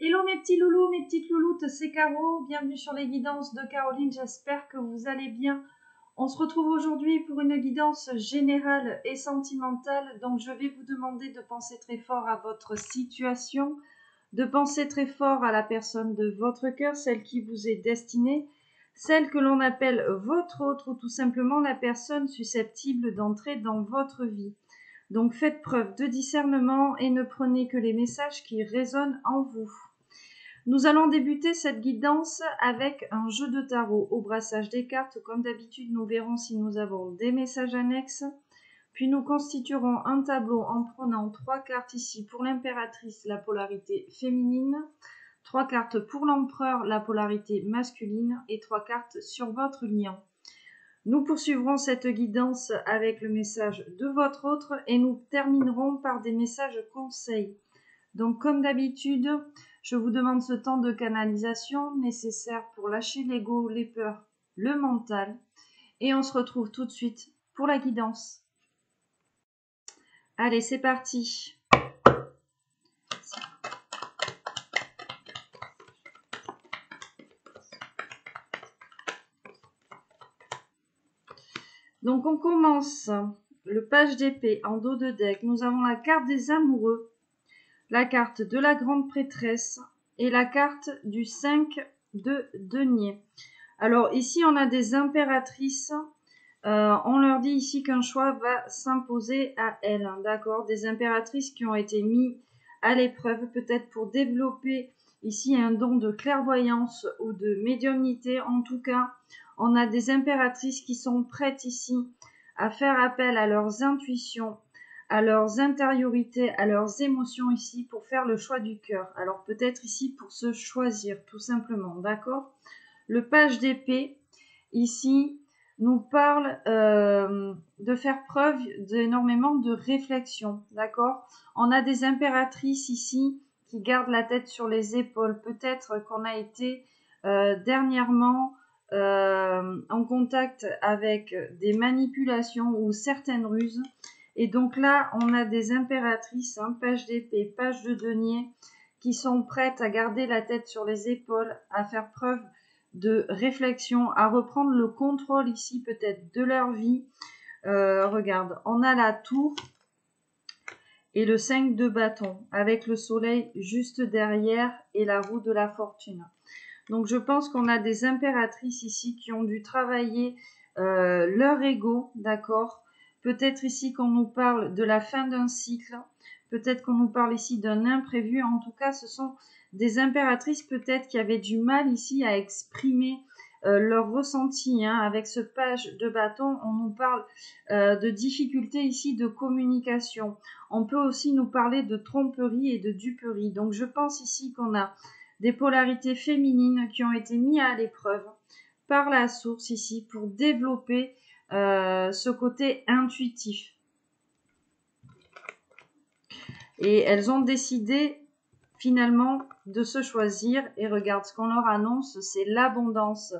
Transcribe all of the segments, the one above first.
Hello mes petits loulous, mes petites louloutes, c'est Caro, bienvenue sur les guidances de Caroline, j'espère que vous allez bien. On se retrouve aujourd'hui pour une guidance générale et sentimentale, donc je vais vous demander de penser très fort à votre situation, de penser très fort à la personne de votre cœur, celle qui vous est destinée, celle que l'on appelle votre autre ou tout simplement la personne susceptible d'entrer dans votre vie. Donc faites preuve de discernement et ne prenez que les messages qui résonnent en vous. Nous allons débuter cette guidance avec un jeu de tarot au brassage des cartes. Comme d'habitude, nous verrons si nous avons des messages annexes. Puis nous constituerons un tableau en prenant 3 cartes ici pour l'impératrice, la polarité féminine, 3 cartes pour l'empereur, la polarité masculine et 3 cartes sur votre lion. Nous poursuivrons cette guidance avec le message de votre autre et nous terminerons par des messages conseils. Donc comme d'habitude, je vous demande ce temps de canalisation nécessaire pour lâcher l'ego, les peurs, le mental. Et on se retrouve tout de suite pour la guidance. Allez, c'est parti. Donc on commence le page d'épée en dos de deck. Nous avons la carte des amoureux, la carte de la grande prêtresse et la carte du 5 de denier. Alors ici, on a des impératrices. On leur dit ici qu'un choix va s'imposer à elles, d'accord? Des impératrices qui ont été mises à l'épreuve, peut-être pour développer ici un don de clairvoyance ou de médiumnité. En tout cas, on a des impératrices qui sont prêtes ici à faire appel à leurs intuitions, à leurs intériorités, à leurs émotions ici pour faire le choix du cœur. Alors peut-être ici pour se choisir tout simplement, d'accord? Le page d'épée ici nous parle de faire preuve d'énormément de réflexion, d'accord? On a des impératrices ici qui gardent la tête sur les épaules. Peut-être qu'on a été dernièrement en contact avec des manipulations ou certaines ruses. Et donc là, on a des impératrices, page d'épée, page de denier, qui sont prêtes à garder la tête sur les épaules, à faire preuve de réflexion, à reprendre le contrôle ici peut-être de leur vie. Regarde, on a la tour et le 5 de bâton avec le soleil juste derrière et la roue de la fortune. Donc je pense qu'on a des impératrices ici qui ont dû travailler leur ego, d'accord? Peut-être ici qu'on nous parle de la fin d'un cycle, peut-être qu'on nous parle ici d'un imprévu. En tout cas, ce sont des impératrices peut-être qui avaient du mal ici à exprimer leur ressenti. Avec ce page de bâton, on nous parle de difficultés ici de communication. On peut aussi nous parler de tromperie et de duperie. Donc je pense ici qu'on a des polarités féminines qui ont été mises à l'épreuve par la source ici pour développer ce côté intuitif. Et elles ont décidé finalement de se choisir. Et regarde, ce qu'on leur annonce, c'est l'abondance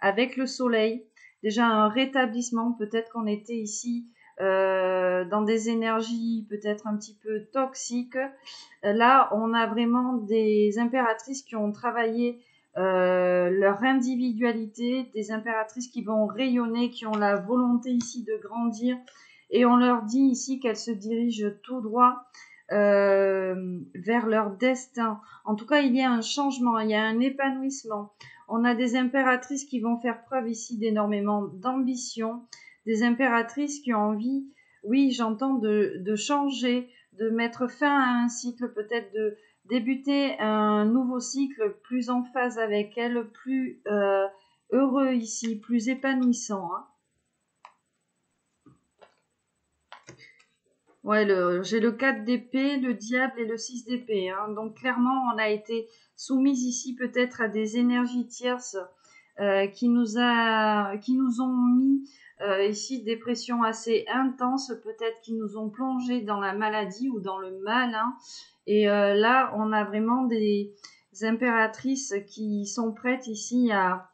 avec le soleil. Déjà un rétablissement, peut-être qu'on était ici dans des énergies peut-être un petit peu toxiques. Là, on a vraiment des impératrices qui ont travaillé leur individualité, des impératrices qui vont rayonner, qui ont la volonté ici de grandir. Et on leur dit ici qu'elles se dirigent tout droit vers leur destin. En tout cas, il y a un changement, il y a un épanouissement. On a des impératrices qui vont faire preuve ici d'énormément d'ambition, des impératrices qui ont envie, oui, j'entends, de changer, de mettre fin à un cycle, peut-être de débuter un nouveau cycle plus en phase avec elles, plus heureux ici, plus épanouissant. Ouais, j'ai le 4 d'épée, le diable et le 6 d'épée. Donc clairement, on a été soumise ici peut-être à des énergies tierces qui nous ont mis ici des pressions assez intenses, peut-être qui nous ont plongé dans la maladie ou dans le mal. Et là, on a vraiment des impératrices qui sont prêtes ici à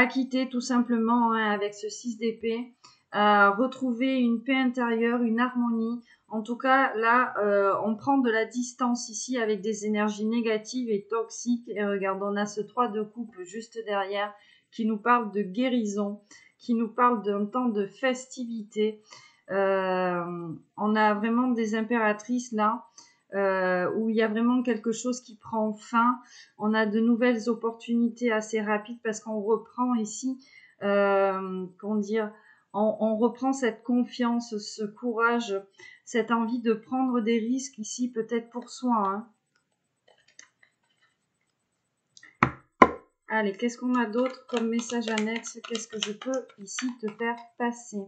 quitter tout simplement avec ce 6 d'épée, à retrouver une paix intérieure, une harmonie. En tout cas, là, on prend de la distance ici avec des énergies négatives et toxiques. Et regarde, on a ce 3 de coupe juste derrière qui nous parle de guérison, qui nous parle d'un temps de festivité. On a vraiment des impératrices là, où il y a vraiment quelque chose qui prend fin. On a de nouvelles opportunités assez rapides parce qu'on reprend ici, comment dire, on reprend cette confiance, ce courage, cette envie de prendre des risques ici, peut-être pour soi, hein. Allez, qu'est-ce qu'on a d'autre comme message annexe? Qu'est-ce que je peux ici te faire passer?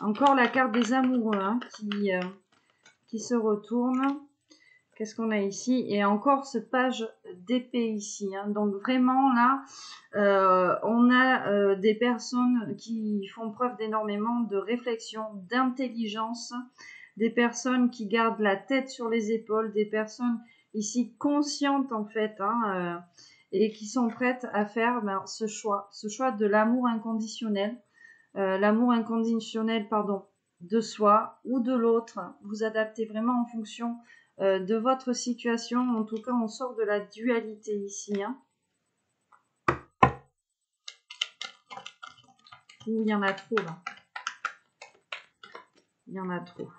Encore la carte des amoureux, hein, qui se retourne. Qu'est-ce qu'on a ici? Et encore ce page d'épée ici, hein. Donc vraiment là, on a des personnes qui font preuve d'énormément de réflexion, d'intelligence, des personnes qui gardent la tête sur les épaules, des personnes ici conscientes en fait, hein, et qui sont prêtes à faire ce choix de l'amour inconditionnel, pardon, de soi ou de l'autre. Vous adaptez vraiment en fonction de votre situation. En tout cas, on sort de la dualité ici, hein. Ouh, il y en a trop là. Il y en a trop.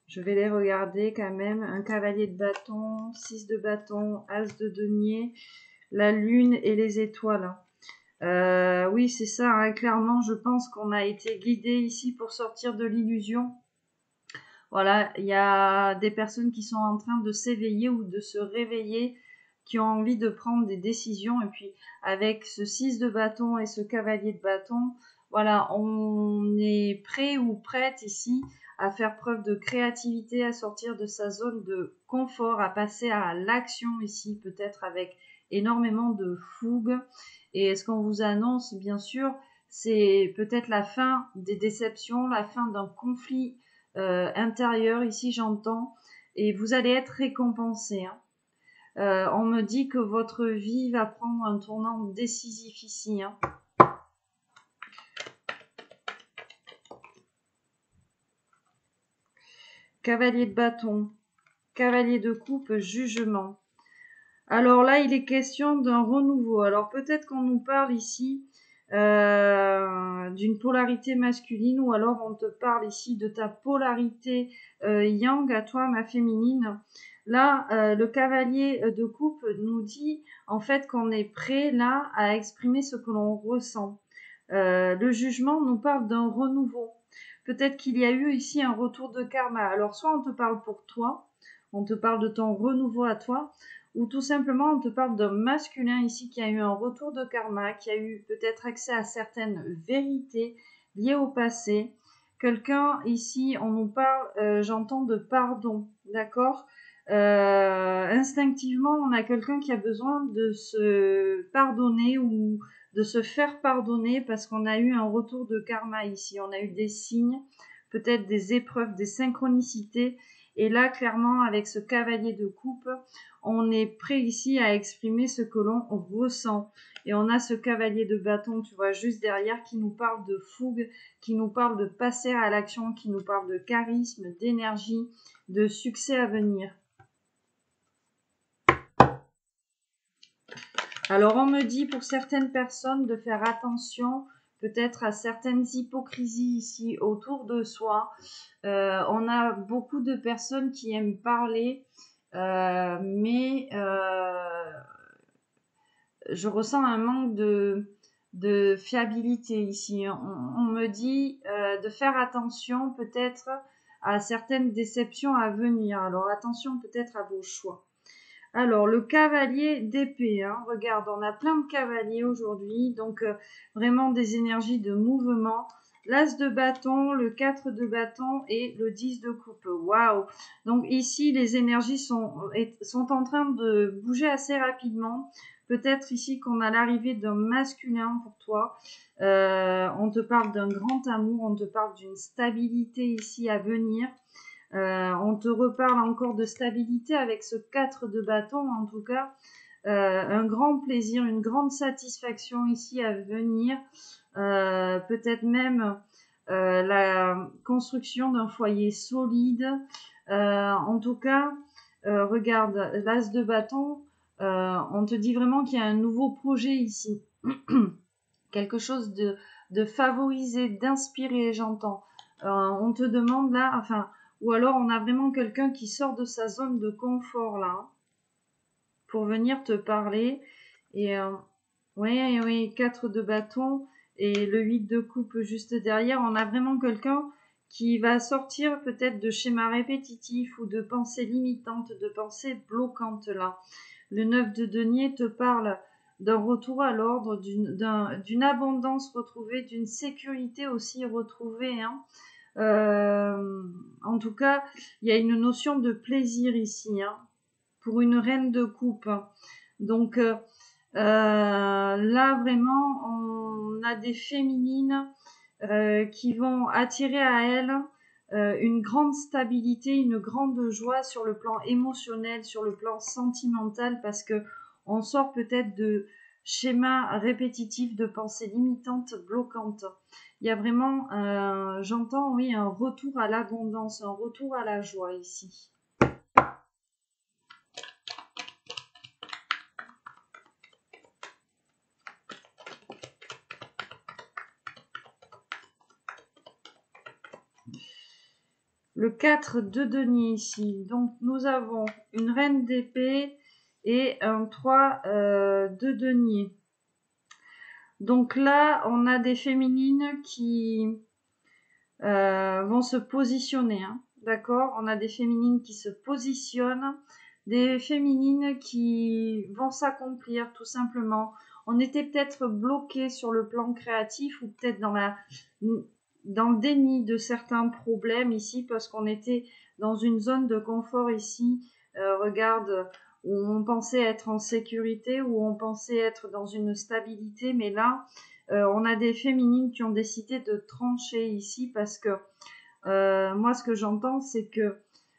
Je vais les regarder quand même. Un cavalier de bâton, 6 de bâton, as de denier, la lune et les étoiles. Oui, c'est ça, hein. Clairement, je pense qu'on a été guidé ici pour sortir de l'illusion. Voilà, il y a des personnes qui sont en train de s'éveiller ou de se réveiller, qui ont envie de prendre des décisions. Et puis, avec ce 6 de bâton et ce cavalier de bâton, voilà, on est prêt ou prête ici à faire preuve de créativité, à sortir de sa zone de confort, à passer à l'action ici, peut-être avec énormément de fougue. Et ce qu'on vous annonce, bien sûr, c'est peut-être la fin des déceptions, la fin d'un conflit intérieur, ici j'entends, et vous allez être récompensé, hein. On me dit que votre vie va prendre un tournant décisif ici, hein. Cavalier de bâton, cavalier de coupe, jugement. Alors là, il est question d'un renouveau. Alors peut-être qu'on nous parle ici d'une polarité masculine, ou alors on te parle ici de ta polarité yang à toi, ma féminine. Là, le cavalier de coupe nous dit en fait qu'on est prêt là à exprimer ce que l'on ressent. Le jugement nous parle d'un renouveau. Peut-être qu'il y a eu ici un retour de karma. Alors soit on te parle pour toi, on te parle de ton renouveau à toi, ou tout simplement on te parle d'un masculin ici qui a eu un retour de karma, qui a eu peut-être accès à certaines vérités liées au passé. Quelqu'un ici, on nous parle, j'entends de pardon, d'accord? Instinctivement, on a quelqu'un qui a besoin de se pardonner ou de se faire pardonner parce qu'on a eu un retour de karma ici. On a eu des signes, peut-être des épreuves, des synchronicités. Et là, clairement, avec ce cavalier de coupe, on est prêt ici à exprimer ce que l'on ressent. Et on a ce cavalier de bâton, tu vois, juste derrière, qui nous parle de fougue, qui nous parle de passer à l'action, qui nous parle de charisme, d'énergie, de succès à venir. Alors, on me dit pour certaines personnes de faire attention peut-être à certaines hypocrisies ici autour de soi. On a beaucoup de personnes qui aiment parler, mais je ressens un manque de fiabilité ici. On me dit de faire attention peut-être à certaines déceptions à venir. Alors attention peut-être à vos choix. Alors, le cavalier d'épée, hein. Regarde, on a plein de cavaliers aujourd'hui, donc vraiment des énergies de mouvement. L'as de bâton, le 4 de bâton et le 10 de coupe. Waouh! Donc ici, les énergies sont en train de bouger assez rapidement. Peut-être ici qu'on a l'arrivée d'un masculin pour toi. On te parle d'un grand amour, on te parle d'une stabilité ici à venir. On te reparle encore de stabilité avec ce 4 de bâton, en tout cas. Un grand plaisir, une grande satisfaction ici à venir. Peut-être même la construction d'un foyer solide. En tout cas, regarde, l'as de bâton, on te dit vraiment qu'il y a un nouveau projet ici. Quelque chose de favorisé, d'inspiré, j'entends. On te demande là, enfin, ou alors on a vraiment quelqu'un qui sort de sa zone de confort là, pour venir te parler. Et oui, 4 de bâton et le 8 de coupe juste derrière. On a vraiment quelqu'un qui va sortir peut-être de schémas répétitifs ou de pensées limitantes, de pensées bloquantes là. Le 9 de denier te parle d'un retour à l'ordre, d'une abondance retrouvée, d'une sécurité aussi retrouvée. Hein. En tout cas, il y a une notion de plaisir ici, hein, pour une reine de coupe. Donc là, vraiment, on a des féminines qui vont attirer à elles une grande stabilité, une grande joie sur le plan émotionnel, sur le plan sentimental, parce que on sort peut-être de schémas répétitifs, de pensées limitantes, bloquantes. Il y a vraiment, j'entends, oui, un retour à l'abondance, un retour à la joie ici. Le 4 de denier ici. Donc, nous avons une reine d'épée et un 3 de denier. Donc là, on a des féminines qui vont se positionner. Hein, d'accord? On a des féminines qui se positionnent, des féminines qui vont s'accomplir tout simplement. On était peut-être bloqué sur le plan créatif ou peut-être dans le déni de certains problèmes ici parce qu'on était dans une zone de confort ici. Regarde, où on pensait être en sécurité, où on pensait être dans une stabilité, mais là, on a des féminines qui ont décidé de trancher ici parce que moi, ce que j'entends, c'est que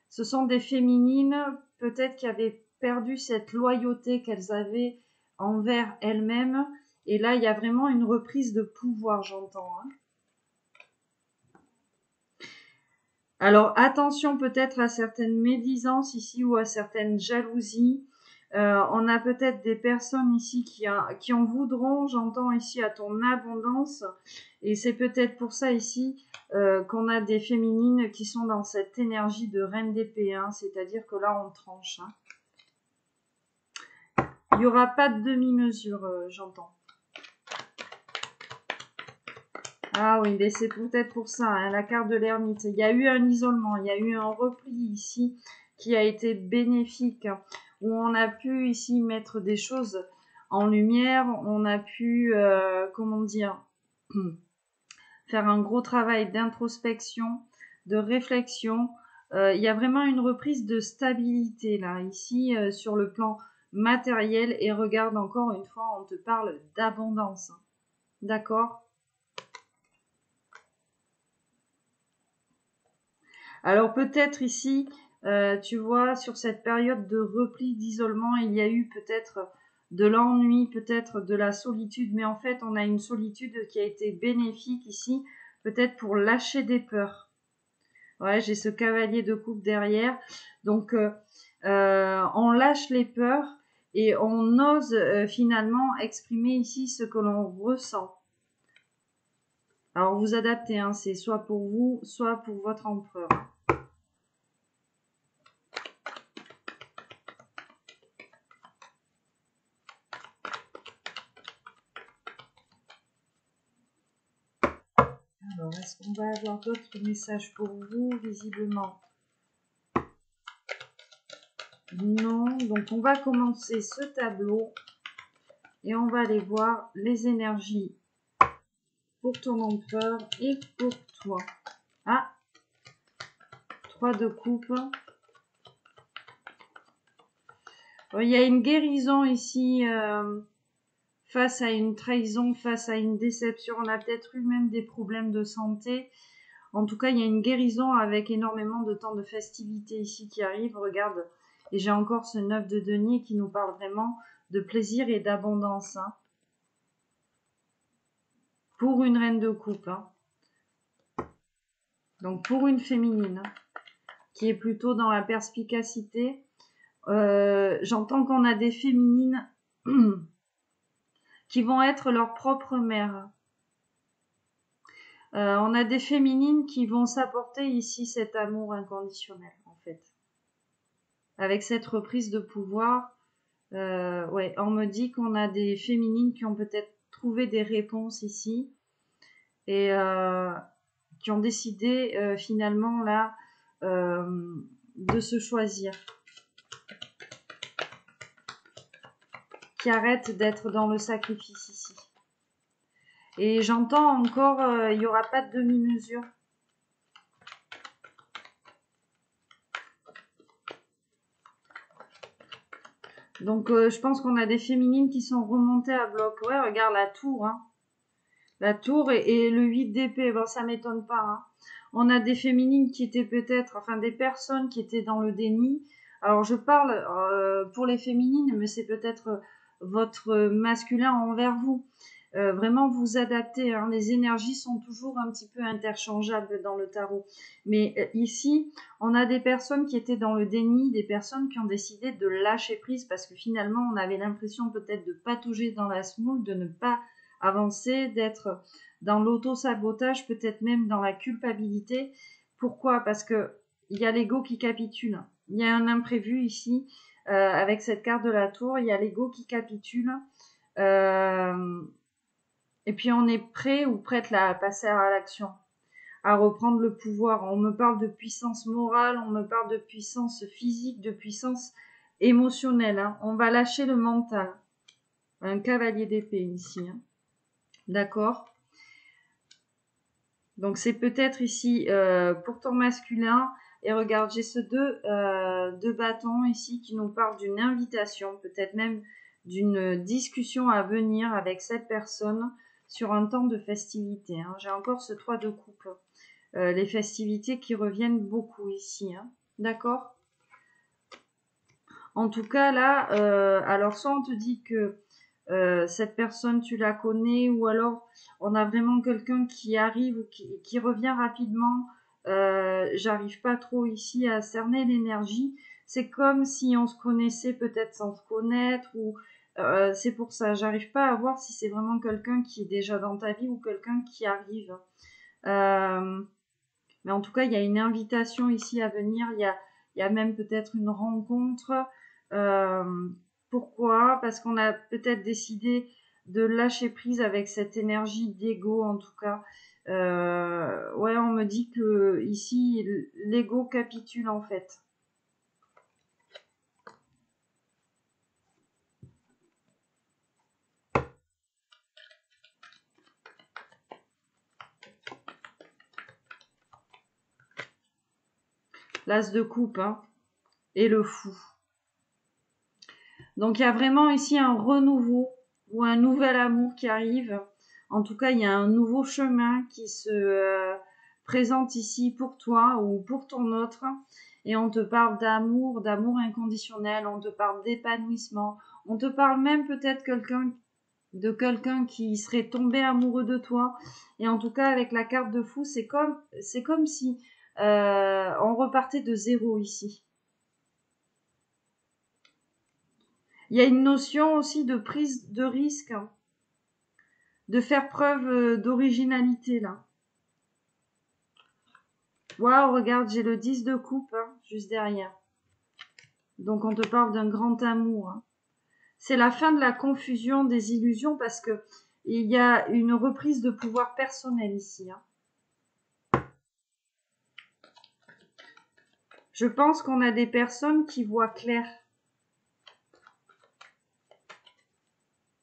ce sont des féminines peut-être qui avaient perdu cette loyauté qu'elles avaient envers elles-mêmes. Et là, il y a vraiment une reprise de pouvoir, j'entends. Hein. Alors, attention peut-être à certaines médisances ici ou à certaines jalousies. On a peut-être des personnes ici qui en voudront, j'entends ici, à ton abondance. Et c'est peut-être pour ça ici qu'on a des féminines qui sont dans cette énergie de reine d'épée. Hein, c'est-à-dire que là, on tranche. Hein. Il n'y aura pas de demi-mesure, j'entends. Ah oui, mais c'est peut-être pour ça, hein, la carte de l'ermite. Il y a eu un isolement, il y a eu un repli ici qui a été bénéfique, hein, où on a pu ici mettre des choses en lumière, on a pu, comment dire, faire un gros travail d'introspection, de réflexion. Il y a vraiment une reprise de stabilité là, ici, sur le plan matériel. Et regarde, encore une fois, on te parle d'abondance. Hein. D'accord ? Alors peut-être ici, tu vois, sur cette période de repli, d'isolement, il y a eu peut-être de l'ennui, peut-être de la solitude, mais en fait, on a une solitude qui a été bénéfique ici, peut-être pour lâcher des peurs. Ouais, j'ai ce cavalier de coupe derrière. Donc, on lâche les peurs et on ose finalement exprimer ici ce que l'on ressent. Alors, vous adaptez, hein, c'est soit pour vous, soit pour votre empereur. Alors, est-ce qu'on va avoir d'autres messages pour vous, visiblement? Non, donc on va commencer ce tableau et on va aller voir les énergies pour ton empereur et pour toi. Ah, 3 de coupe. Il y a une guérison ici face à une trahison, face à une déception. On a peut-être eu même des problèmes de santé. En tout cas, il y a une guérison avec énormément de temps de festivité ici qui arrive. Regarde, et j'ai encore ce 9 de denier qui nous parle vraiment de plaisir et d'abondance. Hein. Pour une reine de coupe. Hein. Donc pour une féminine qui est plutôt dans la perspicacité, j'entends qu'on a des féminines qui vont être leur propre mère. On a des féminines qui vont s'apporter ici cet amour inconditionnel, en fait. Avec cette reprise de pouvoir, ouais, on me dit qu'on a des féminines qui ont peut-être trouvé des réponses ici et qui ont décidé finalement là de se choisir. Qui arrêtent d'être dans le sacrifice ici. Et j'entends encore, il n'y aura pas de demi-mesure. Donc je pense qu'on a des féminines qui sont remontées à bloc. Ouais, regarde la tour. Hein. La tour et le 8 d'épée, bon, ça m'étonne pas. Hein. On a des féminines qui étaient peut-être, enfin des personnes qui étaient dans le déni. Alors je parle pour les féminines, mais c'est peut-être votre masculin envers vous. Vraiment vous adapter. Hein. Les énergies sont toujours un petit peu interchangeables dans le tarot. Mais ici, on a des personnes qui étaient dans le déni, des personnes qui ont décidé de lâcher prise parce que finalement, on avait l'impression peut-être de patauger dans la semoule, de ne pas avancer, d'être dans l'auto-sabotage, peut-être même dans la culpabilité. Pourquoi? Parce que il y a l'ego qui capitule. Il y a un imprévu ici. Avec cette carte de la tour, il y a l'ego qui capitule. Et puis on est prêt ou prête là, à passer à l'action, à reprendre le pouvoir. On me parle de puissance morale, on me parle de puissance physique, de puissance émotionnelle. Hein. On va lâcher le mental. Un cavalier d'épée ici. Hein. D'accord? Donc c'est peut-être ici pour ton masculin. Et regarde, j'ai ce deux bâtons ici qui nous parlent d'une invitation, peut-être même d'une discussion à venir avec cette personne sur un temps de festivité. Hein. J'ai encore ce 3 de coupe. Les festivités qui reviennent beaucoup ici. Hein. D'accord? En tout cas, là, alors soit on te dit que cette personne, tu la connais, ou alors on a vraiment quelqu'un qui arrive ou qui revient rapidement. J'arrive pas trop ici à cerner l'énergie. C'est comme si on se connaissait peut-être sans se connaître, ou c'est pour ça. J'arrive pas à voir si c'est vraiment quelqu'un qui est déjà dans ta vie ou quelqu'un qui arrive. Mais en tout cas, il y a une invitation ici à venir. Il y a même peut-être une rencontre. Pourquoi? Parce qu'on a peut-être décidé de lâcher prise avec cette énergie d'ego, en tout cas. Ouais, on me dit que ici, l'ego capitule, en fait. L'as de coupe, hein, et le fou. Donc, il y a vraiment ici un renouveau ou un nouvel amour qui arrive. En tout cas, il y a un nouveau chemin qui se présente ici pour toi ou pour ton autre. Et on te parle d'amour, d'amour inconditionnel, on te parle d'épanouissement. On te parle même peut-être de quelqu'un qui serait tombé amoureux de toi. Et en tout cas, avec la carte de fou, c'est comme si on repartait de zéro ici. Il y a une notion aussi de prise de risque, hein, de faire preuve d'originalité là. Waouh, regarde, j'ai le 10 de coupe hein, juste derrière. Donc on te parle d'un grand amour. Hein. C'est la fin de la confusion des illusions parce que il y a une reprise de pouvoir personnel ici. Hein. Je pense qu'on a des personnes qui voient clair.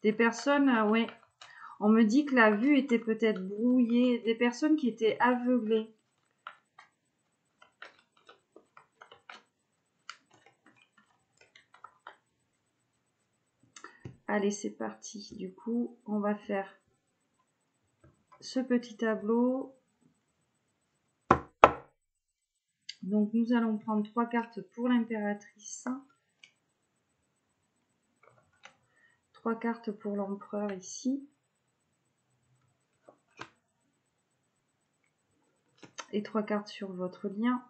Des personnes, oui. On me dit que la vue était peut-être brouillée. Des personnes qui étaient aveuglées. Allez, c'est parti. Du coup, on va faire ce petit tableau. Donc, nous allons prendre 3 cartes pour l'impératrice. 3 cartes pour l'empereur ici. et 3 cartes sur votre lien.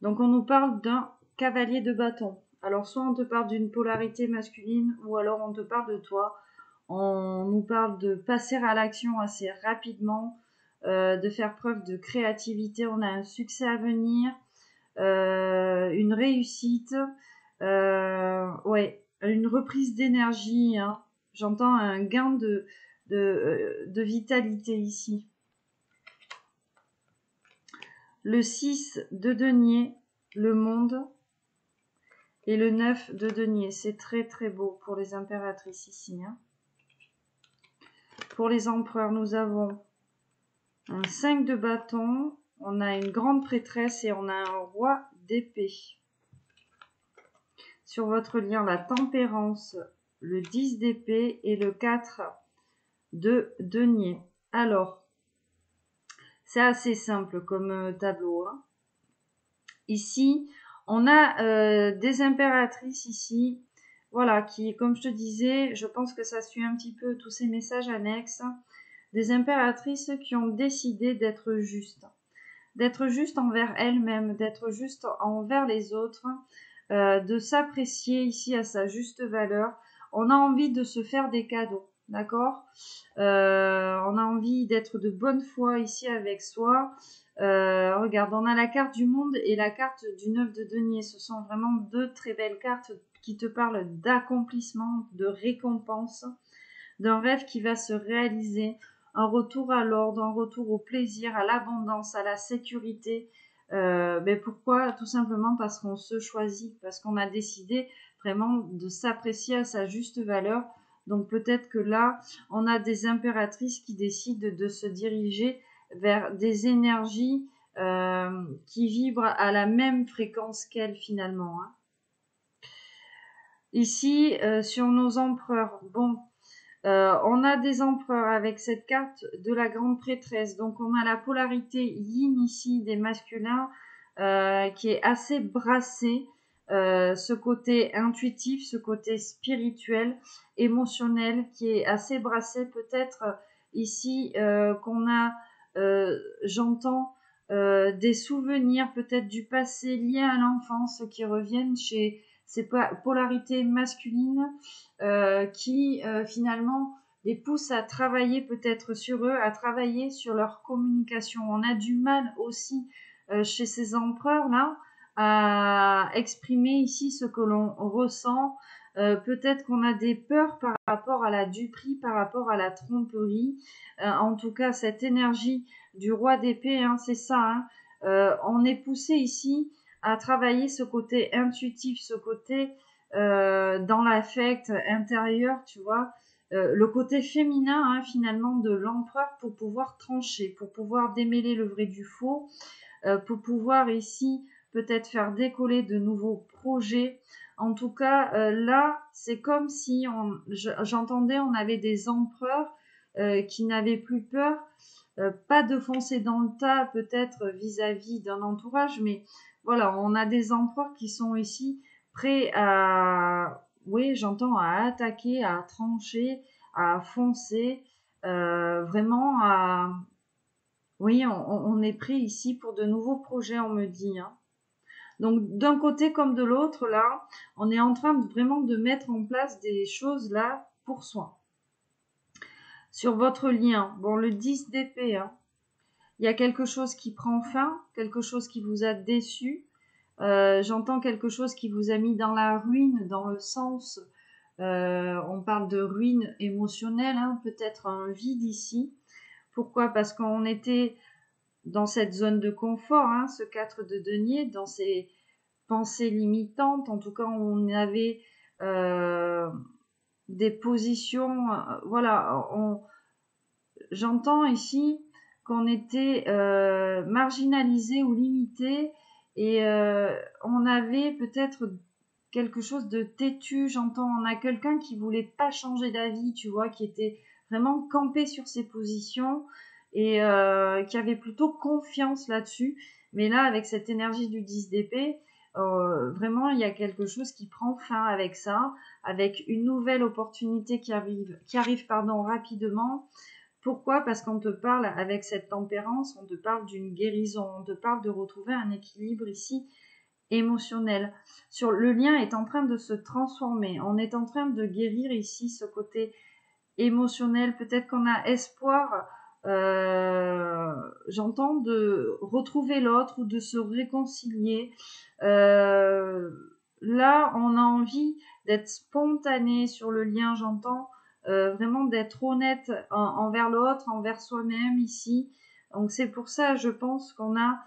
Donc on nous parle d'un cavalier de bâton. Alors soit on te parle d'une polarité masculine ou alors on te parle de toi. On nous parle de passer à l'action assez rapidement, de faire preuve de créativité. On a un succès à venir, une réussite, ouais, une reprise d'énergie. Hein. J'entends un gain de vitalité ici. Le 6 de denier, le monde, et le 9 de denier. C'est très très beau pour les impératrices ici. Hein. Pour les empereurs, nous avons un 5 de bâton, on a une grande prêtresse et on a un roi d'épée. Sur votre lien, la tempérance, le 10 d'épée et le 4 de denier. Alors, c'est assez simple comme tableau. Hein. Ici, on a des impératrices ici, voilà, qui, comme je te disais, je pense que ça suit un petit peu tous ces messages annexes, des impératrices qui ont décidé d'être justes envers elles-mêmes, d'être justes envers les autres, de s'apprécier ici à sa juste valeur. On a envie de se faire des cadeaux, d'accord ? On a envie d'être de bonne foi ici avec soi. Regarde, on a la carte du monde et la carte du 9 de denier. Ce sont vraiment deux très belles cartes qui te parlent d'accomplissement, de récompense, d'un rêve qui va se réaliser, un retour à l'ordre, un retour au plaisir, à l'abondance, à la sécurité. Mais pourquoi? Tout simplement parce qu'on se choisit, parce qu'on a décidé vraiment de s'apprécier à sa juste valeur. Donc peut-être que là, on a des impératrices qui décident de se diriger vers des énergies qui vibrent à la même fréquence qu'elles finalement. Hein. Ici, sur nos empereurs, bon, on a des empereurs avec cette carte de la grande prêtresse. Donc on a la polarité yin ici des masculins qui est assez brassée. Ce côté intuitif, ce côté spirituel, émotionnel qui est assez brassé. Peut-être ici qu'on a, j'entends, des souvenirs peut-être du passé liés à l'enfance qui reviennent chez ces polarités masculines qui finalement les poussent à travailler peut-être sur eux, à travailler sur leur communication. On a du mal aussi chez ces empereurs-là à exprimer ici ce que l'on ressent. Peut-être qu'on a des peurs par rapport à la duperie, par rapport à la tromperie. En tout cas, cette énergie du roi d'épée, hein, c'est ça. Hein. On est poussé ici à travailler ce côté intuitif, ce côté dans l'affect intérieur, tu vois, le côté féminin hein, finalement de l'empereur pour pouvoir trancher, pour pouvoir démêler le vrai du faux, pour pouvoir ici peut-être faire décoller de nouveaux projets. En tout cas, là, c'est comme si j'entendais, on avait des empereurs qui n'avaient plus peur, pas de foncer dans le tas peut-être vis-à-vis d'un entourage, mais voilà, on a des empereurs qui sont ici prêts à, oui, j'entends, à attaquer, à trancher, à foncer, vraiment à, oui, on est prêt ici pour de nouveaux projets, on me dit. Hein. Donc d'un côté comme de l'autre, là, on est en train vraiment de mettre en place des choses là pour soi. Sur votre lien, bon, le 10 d'épée, hein, il y a quelque chose qui prend fin, quelque chose qui vous a déçu. J'entends quelque chose qui vous a mis dans la ruine, dans le sens, on parle de ruine émotionnelle, hein, peut-être un vide ici. Pourquoi? Parce qu'on était dans cette zone de confort, hein, ce 4 de denier, dans ces pensées limitantes. En tout cas, on avait des positions, voilà, j'entends ici qu'on était marginalisé ou limité et on avait peut-être quelque chose de têtu, j'entends, on a quelqu'un qui voulait pas changer d'avis, tu vois, qui était vraiment campé sur ses positions et qui avait plutôt confiance là-dessus. Mais là, avec cette énergie du 10 d'épée, Vraiment, il y a quelque chose qui prend fin avec ça, avec une nouvelle opportunité qui arrive pardon, rapidement. Pourquoi? Parce qu'on te parle avec cette tempérance, on te parle d'une guérison, on te parle de retrouver un équilibre ici émotionnel. Le lien est en train de se transformer, on est en train de guérir ici ce côté émotionnel, peut-être qu'on a espoir, j'entends, de retrouver l'autre ou de se réconcilier. Là, on a envie d'être spontané sur le lien, j'entends, vraiment d'être honnête envers l'autre, envers soi-même ici. Donc c'est pour ça, je pense qu'on a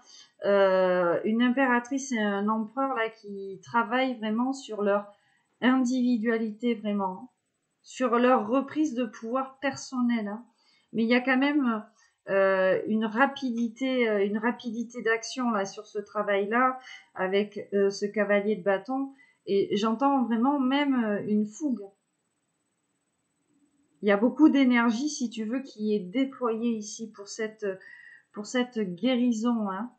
une impératrice et un empereur là qui travaillent vraiment sur leur individualité, vraiment sur leur reprise de pouvoir personnel. Hein. Mais il y a quand même une rapidité d'action là sur ce travail-là avec ce cavalier de bâton. Et j'entends vraiment même une fougue. Il y a beaucoup d'énergie, si tu veux, qui est déployée ici pour cette guérison. Hein.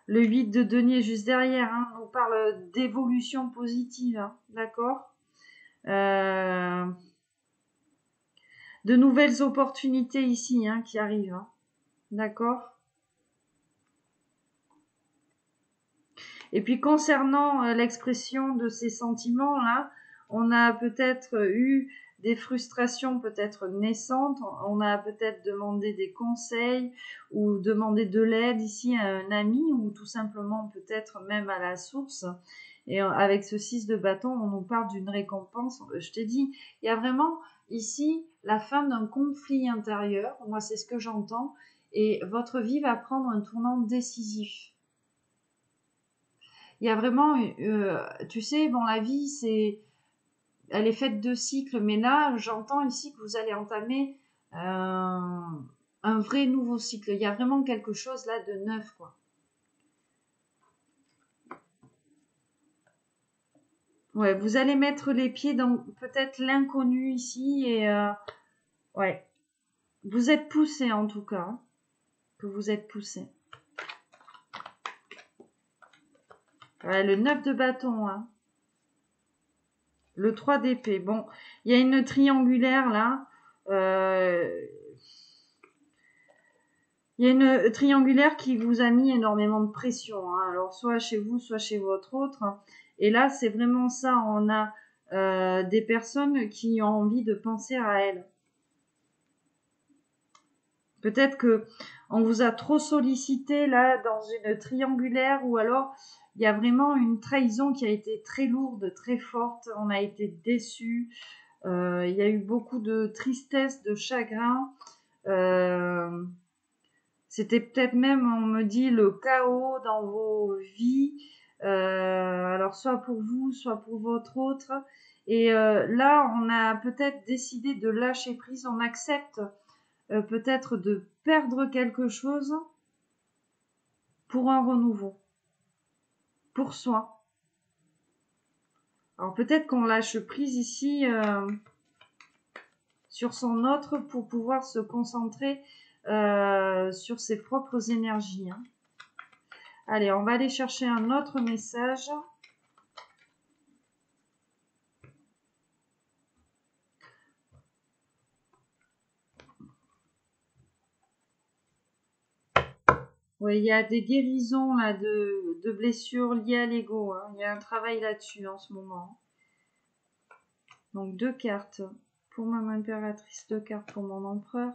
Le 8 de denier juste derrière, hein, on parle d'évolution positive, hein, d'accord de nouvelles opportunités ici hein, qui arrivent. Hein. D'accord. Et puis concernant l'expression de ces sentiments-là, on a peut-être eu des frustrations peut-être naissantes, on a peut-être demandé des conseils ou demandé de l'aide ici à un ami ou tout simplement peut-être même à la source. Et avec ce 6 de bâton, on nous parle d'une récompense. Je t'ai dit, il y a vraiment ici la fin d'un conflit intérieur. Moi, c'est ce que j'entends. Et votre vie va prendre un tournant décisif. Il y a vraiment, tu sais, bon, la vie, elle est faite de cycles. Mais là, j'entends ici que vous allez entamer un vrai nouveau cycle. Il y a vraiment quelque chose là de neuf, quoi. Ouais, vous allez mettre les pieds dans peut-être l'inconnu ici et ouais, vous êtes poussé en tout cas, hein, que vous êtes poussé. Ouais, le 9 de bâton, hein. Le 3 d'épée. Bon, il y a une triangulaire là. Il y a une triangulaire qui vous a mis énormément de pression. Hein. Alors, soit chez vous, soit chez votre autre. Et là, c'est vraiment ça. On a des personnes qui ont envie de penser à elles. Peut-être que on vous a trop sollicité là dans une triangulaire ou alors il y a vraiment une trahison qui a été très lourde, très forte. On a été déçus. Il y a eu beaucoup de tristesse, de chagrin. C'était peut-être même, on me dit, le chaos dans vos vies. Alors soit pour vous, soit pour votre autre. Et là, on a peut-être décidé de lâcher prise. On accepte peut-être de perdre quelque chose pour un renouveau, pour soi. Alors peut-être qu'on lâche prise ici sur son autre pour pouvoir se concentrer sur ses propres énergies. Hein. Allez, on va aller chercher un autre message. Oui, il y a des guérisons là, de blessures liées à l'ego. Hein. Il y a un travail là-dessus en ce moment. Donc 2 cartes pour ma impératrice, 2 cartes pour mon empereur.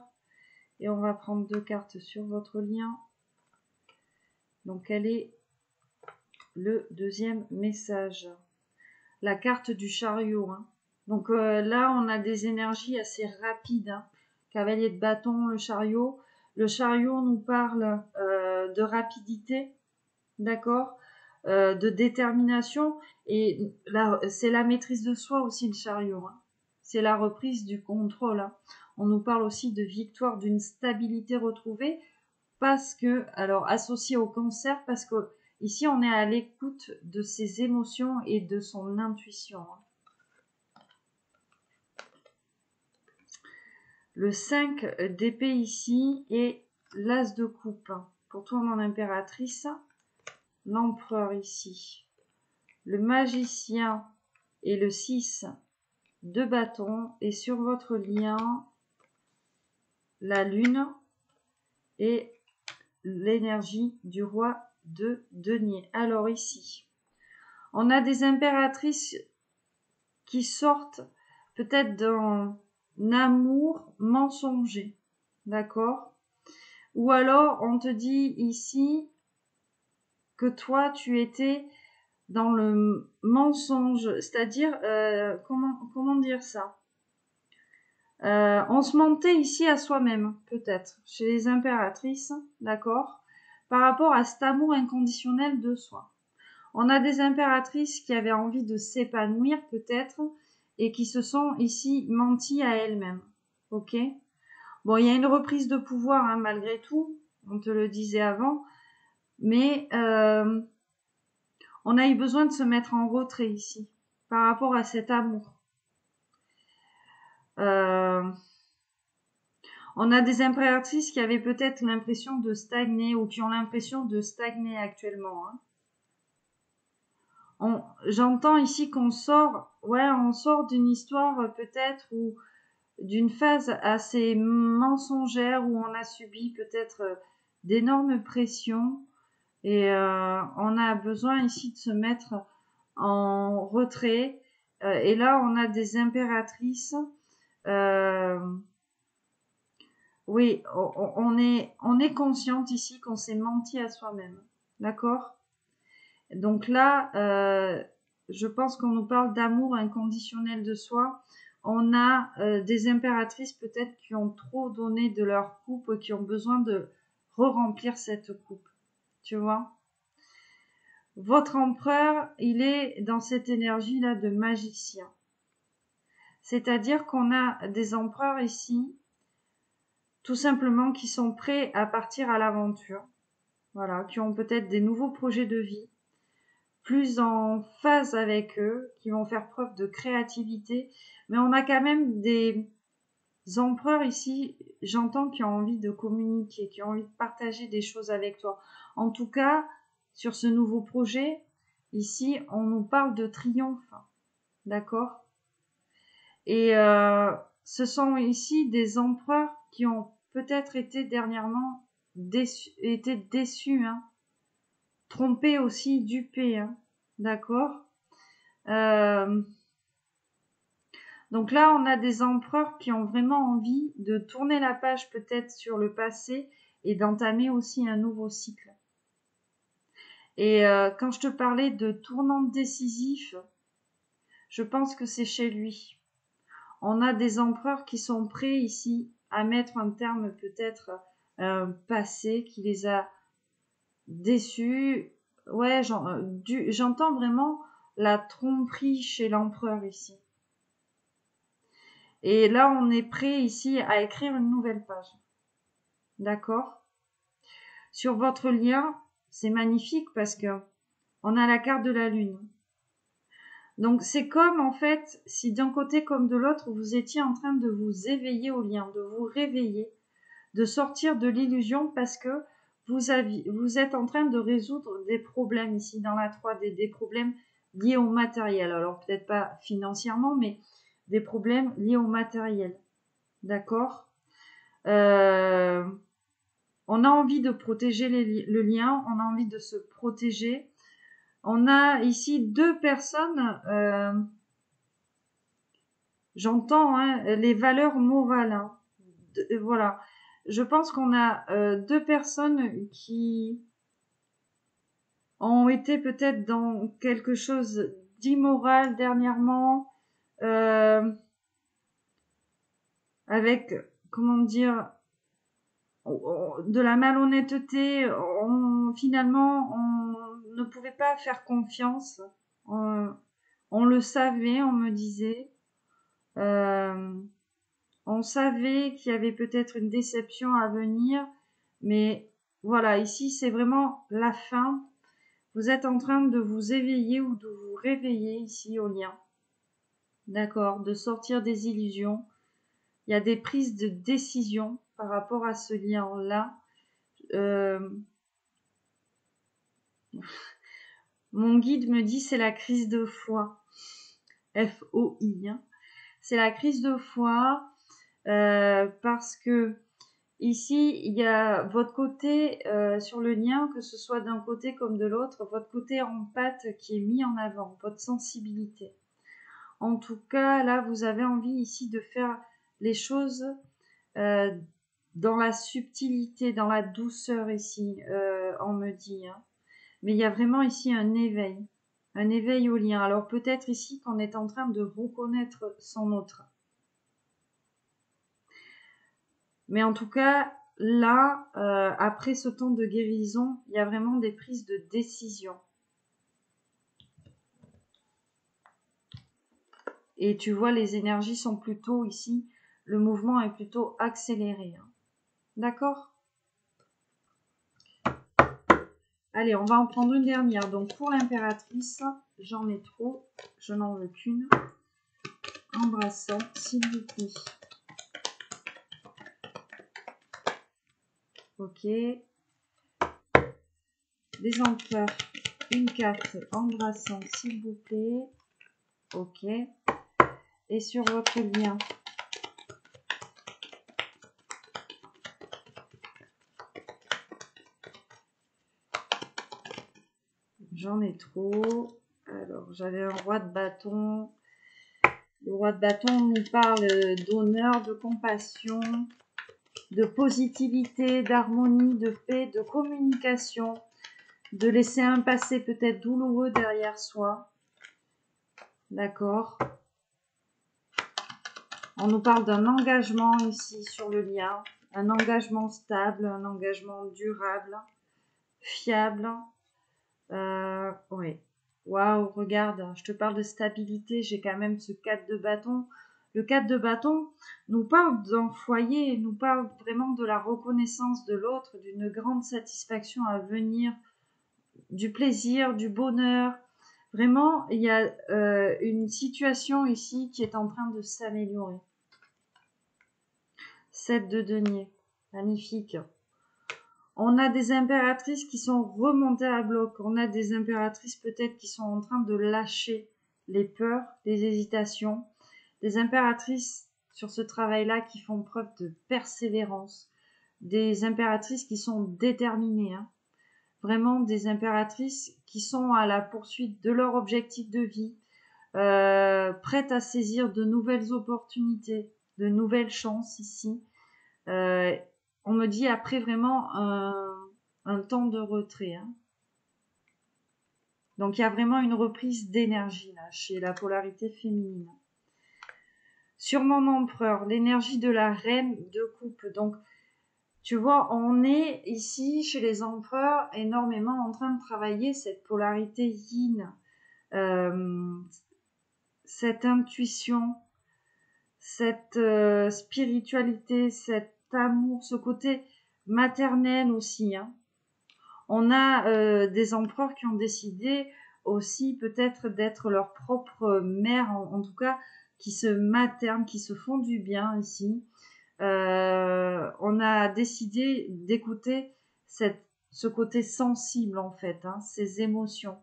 Et on va prendre 2 cartes sur votre lien. Donc quel est le deuxième message? La carte du chariot. Hein. Donc là, on a des énergies assez rapides. Hein. Cavalier de bâton, le chariot. Le chariot nous parle de rapidité, d'accord, de détermination. Et là, c'est la maîtrise de soi aussi, le chariot. Hein. C'est la reprise du contrôle. Hein. On nous parle aussi de victoire, d'une stabilité retrouvée. Parce que, alors associé au cancer, parce que ici on est à l'écoute de ses émotions et de son intuition. Hein. Le 5 d'épée ici et l'as de coupe. Pour toi, mon impératrice, l'empereur ici, le magicien et le 6 de bâton, et sur votre lien, la lune et l'énergie du roi de denier. Alors ici, on a des impératrices qui sortent peut-être d'un amour mensonger, d'accord? Ou alors on te dit ici que toi tu étais dans le mensonge, c'est-à-dire comment dire ça? On se mentait ici à soi-même, peut-être, chez les impératrices, d'accord, par rapport à cet amour inconditionnel de soi. On a des impératrices qui avaient envie de s'épanouir, peut-être, et qui se sont ici menties à elles-mêmes, ok? Bon, il y a une reprise de pouvoir, hein, malgré tout, on te le disait avant, mais on a eu besoin de se mettre en retrait ici, par rapport à cet amour. On a des impératrices qui avaient peut-être l'impression de stagner ou qui ont l'impression de stagner actuellement. Hein. J'entends ici qu'on sort, on sort d'une histoire peut-être ou d'une phase assez mensongère où on a subi peut-être d'énormes pressions et on a besoin ici de se mettre en retrait. Et là, on a des impératrices. Oui, on est consciente ici qu'on s'est menti à soi-même. D'accord? Donc là, je pense qu'on nous parle d'amour inconditionnel de soi. On a des impératrices peut-être qui ont trop donné de leur coupe, qui ont besoin de re-remplir cette coupe. Tu vois? Votre empereur, il est dans cette énergie-là de magicien. C'est-à-dire qu'on a des empereurs ici, tout simplement, qui sont prêts à partir à l'aventure. Voilà, qui ont peut-être des nouveaux projets de vie, plus en phase avec eux, qui vont faire preuve de créativité. Mais on a quand même des empereurs ici, j'entends, qui ont envie de communiquer, qui ont envie de partager des choses avec toi. En tout cas, sur ce nouveau projet, ici, on nous parle de triomphe. D'accord? Et ce sont ici des empereurs qui ont peut-être été dernièrement déçus, hein. Trompés aussi, dupés, hein. D'accord? Donc là, on a des empereurs qui ont vraiment envie de tourner la page peut-être sur le passé et d'entamer aussi un nouveau cycle. Et quand je te parlais de tournant décisif, je pense que c'est chez lui. On a des empereurs qui sont prêts ici à mettre un terme peut-être à un passé qui les a déçus. Ouais, j'entends vraiment la tromperie chez l'empereur ici. Et là, on est prêt ici à écrire une nouvelle page. D'accord? Sur votre lien, c'est magnifique parce que on a la carte de la lune. Donc, c'est comme, en fait, si d'un côté comme de l'autre, vous étiez en train de vous éveiller au lien, de vous réveiller, de sortir de l'illusion parce que vous êtes en train de résoudre des problèmes ici dans la 3D, des problèmes liés au matériel. Alors, peut-être pas financièrement, mais des problèmes liés au matériel. D'accord? On a envie de protéger le lien, on a envie de se protéger. On a ici deux personnes, j'entends les valeurs morales. Hein. Voilà. Je pense qu'on a deux personnes qui ont été peut-être dans quelque chose d'immoral dernièrement, avec, comment dire, de la malhonnêteté. Finalement, on ne pouvait pas faire confiance. On le savait, on me disait. On savait qu'il y avait peut-être une déception à venir, mais voilà, ici c'est vraiment la fin. Vous êtes en train de vous éveiller ou de vous réveiller ici au lien. D'accord, de sortir des illusions. Il y a des prises de décision par rapport à ce lien-là. Mon guide me dit c'est la crise de foi. F-O-I. Hein. C'est la crise de foi parce que ici, il y a votre côté sur le lien, que ce soit d'un côté comme de l'autre, votre côté empathe qui est mis en avant, votre sensibilité. En tout cas, là, vous avez envie ici de faire les choses dans la subtilité, dans la douceur ici, on me dit. Hein. Mais il y a vraiment ici un éveil au lien. Alors peut-être ici qu'on est en train de reconnaître son autre. Mais en tout cas, là, après ce temps de guérison, il y a vraiment des prises de décision. Et tu vois, les énergies sont plutôt ici, le mouvement est plutôt accéléré. Hein. D'accord ? Allez, on va en prendre une dernière. Donc pour l'impératrice, j'en ai trop, je n'en veux qu'une. Embrassant, s'il vous plaît. Ok. Des empereurs, une carte embrassant, s'il vous plaît. Ok. Et sur votre lien. J'en ai trop. Alors, j'avais un roi de bâton. Le roi de bâton nous parle d'honneur, de compassion, de positivité, d'harmonie, de paix, de communication, de laisser un passé peut-être douloureux derrière soi. D'accord. On nous parle d'un engagement ici sur le lien, un engagement stable, un engagement durable, fiable. Oui. Waouh, regarde, je te parle de stabilité, j'ai quand même ce 4 de bâton. Le 4 de bâton nous parle d'un foyer, nous parle vraiment de la reconnaissance de l'autre, d'une grande satisfaction à venir, du plaisir, du bonheur. Vraiment, il y a une situation ici qui est en train de s'améliorer. 7 de denier, magnifique. On a des impératrices qui sont remontées à bloc. On a des impératrices peut-être qui sont en train de lâcher les peurs, les hésitations. Des impératrices sur ce travail-là qui font preuve de persévérance. Des impératrices qui sont déterminées. Hein. Vraiment des impératrices qui sont à la poursuite de leur objectif de vie. Prêtes à saisir de nouvelles opportunités, de nouvelles chances ici. On me dit après vraiment un temps de retrait. Hein. Donc il y a vraiment une reprise d'énergie là chez la polarité féminine. Sur mon empereur, l'énergie de la reine de coupe. Donc tu vois, on est ici chez les empereurs énormément en train de travailler cette polarité yin, cette intuition, cette spiritualité, cet amour, ce côté maternel aussi. Hein. On a des empereurs qui ont décidé aussi peut-être d'être leur propre mère, en tout cas, qui se maternent, qui se font du bien ici. On a décidé d'écouter ce côté sensible, en fait, hein, ces émotions.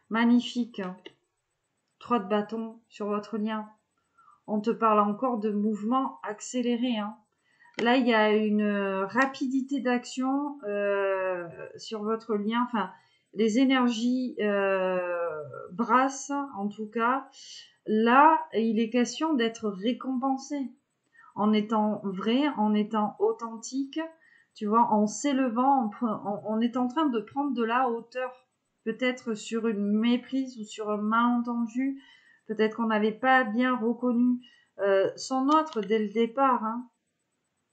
Magnifique. 3 de bâton sur votre lien. On te parle encore de mouvement accéléré. Hein. Là, il y a une rapidité d'action sur votre lien. Enfin, les énergies brassent, en tout cas. Là, il est question d'être récompensé en étant vrai, en étant authentique. Tu vois, en s'élevant, on est en train de prendre de la hauteur. Peut-être sur une méprise ou sur un malentendu. Peut-être qu'on n'avait pas bien reconnu son autre dès le départ. Hein.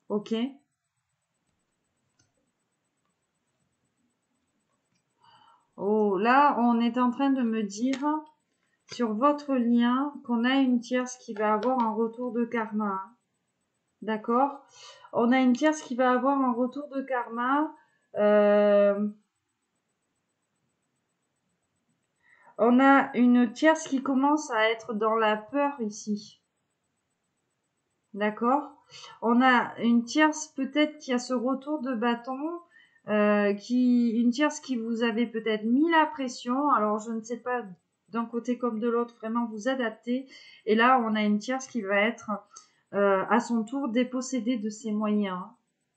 Ok. Oh, là, on est en train de me dire sur votre lien qu'on a une tierce qui va avoir un retour de karma. Hein. D'accord? On a une tierce qui va avoir un retour de karma. On a une tierce qui commence à être dans la peur ici. D'accord? On a une tierce peut-être qui a ce retour de bâton, une tierce qui vous avait peut-être mis la pression. Alors je ne sais pas d'un côté comme de l'autre, vraiment vous adapter. Et là on a une tierce qui va être à son tour dépossédée de ses moyens.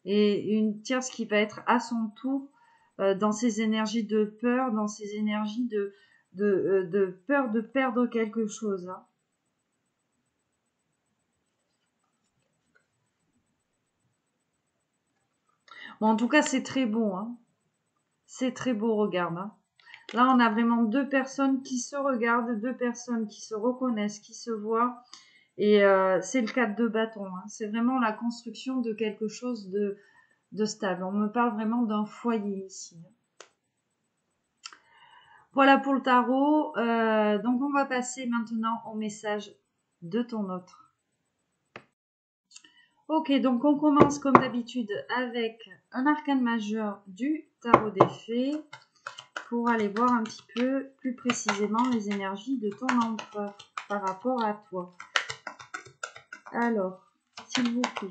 Et une tierce qui va être à son tour dans ses énergies de peur, dans ses énergies de peur de perdre quelque chose. Hein. Bon, en tout cas, c'est très beau. Hein. C'est très beau, regarde. Hein. Là, on a vraiment deux personnes qui se regardent, deux personnes qui se reconnaissent, qui se voient. Et c'est le 4 de bâton. Hein. C'est vraiment la construction de quelque chose de stable. On me parle vraiment d'un foyer ici. Voilà pour le tarot. Donc, on va passer maintenant au message de ton autre. Ok, donc on commence comme d'habitude avec un arcane majeur du tarot des fées pour aller voir un petit peu plus précisément les énergies de ton empereur par rapport à toi. Alors, s'il vous plaît.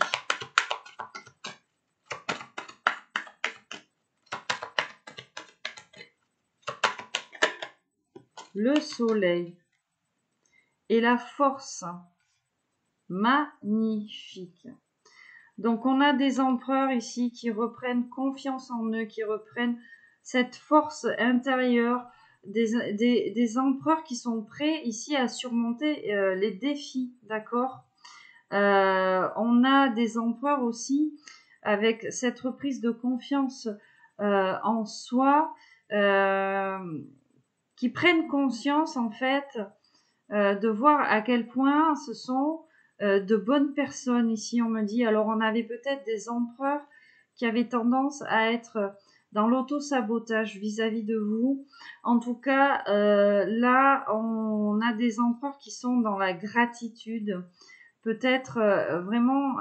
Le soleil et la force. Magnifique. Donc, on a des empereurs ici qui reprennent confiance en eux, qui reprennent cette force intérieure, des empereurs qui sont prêts ici à surmonter les défis, d'accord? On a des empereurs aussi avec cette reprise de confiance en soi, qui prennent conscience en fait de voir à quel point ce sont de bonnes personnes ici, on me dit. Alors, on avait peut-être des empereurs qui avaient tendance à être dans l'auto-sabotage vis-à-vis de vous. En tout cas, là, on a des empereurs qui sont dans la gratitude. Peut-être vraiment,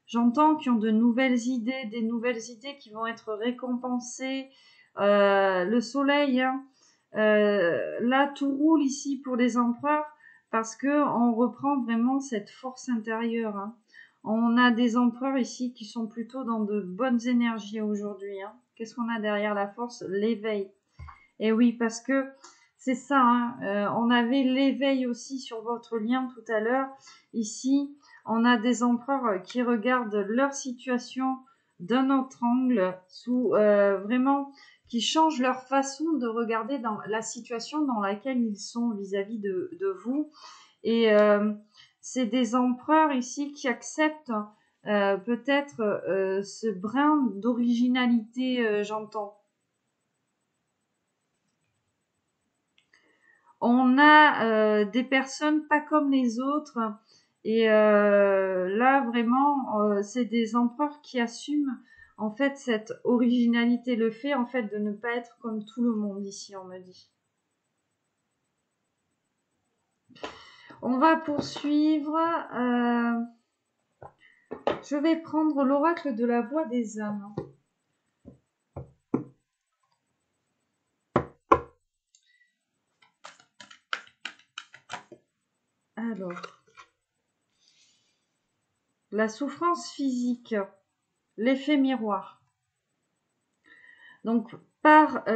j'entends qu'ils ont de nouvelles idées, des nouvelles idées qui vont être récompensées. Le soleil, hein, là, tout roule ici pour les empereurs parce que on reprend vraiment cette force intérieure. Hein. On a des empereurs ici qui sont plutôt dans de bonnes énergies aujourd'hui. Hein. Qu'est-ce qu'on a derrière la force? L'éveil. Et oui, parce que c'est ça. Hein, on avait l'éveil aussi sur votre lien tout à l'heure. Ici, on a des empereurs qui regardent leur situation d'un autre angle, sous vraiment qui changent leur façon de regarder dans la situation dans laquelle ils sont vis-à-vis de vous. Et c'est des empereurs ici qui acceptent peut-être ce brin d'originalité, j'entends. On a des personnes pas comme les autres. Et là, vraiment, c'est des empereurs qui assument en fait cette originalité, le fait en fait de ne pas être comme tout le monde ici, on me dit. On va poursuivre. Je vais prendre l'oracle de la voix des âmes. Alors, la souffrance physique, l'effet miroir. Donc, par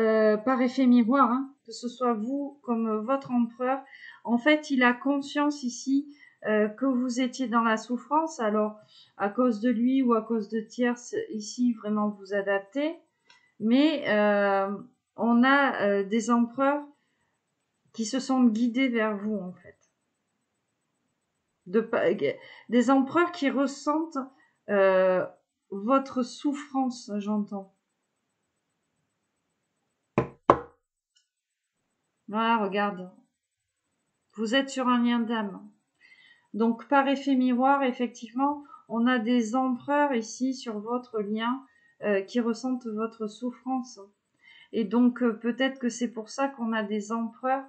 effet miroir, hein, que ce soit vous comme votre empereur, en fait, il a conscience ici que vous étiez dans la souffrance. Alors, à cause de lui ou à cause de tierces, ici, vraiment vous adaptez. Mais on a des empereurs qui se sont guidés vers vous, en fait. Des empereurs qui ressentent votre souffrance, j'entends. Voilà, regarde. Vous êtes sur un lien d'âme. Donc, par effet miroir, effectivement, on a des empereurs ici sur votre lien qui ressentent votre souffrance. Et donc, peut-être que c'est pour ça qu'on a des empereurs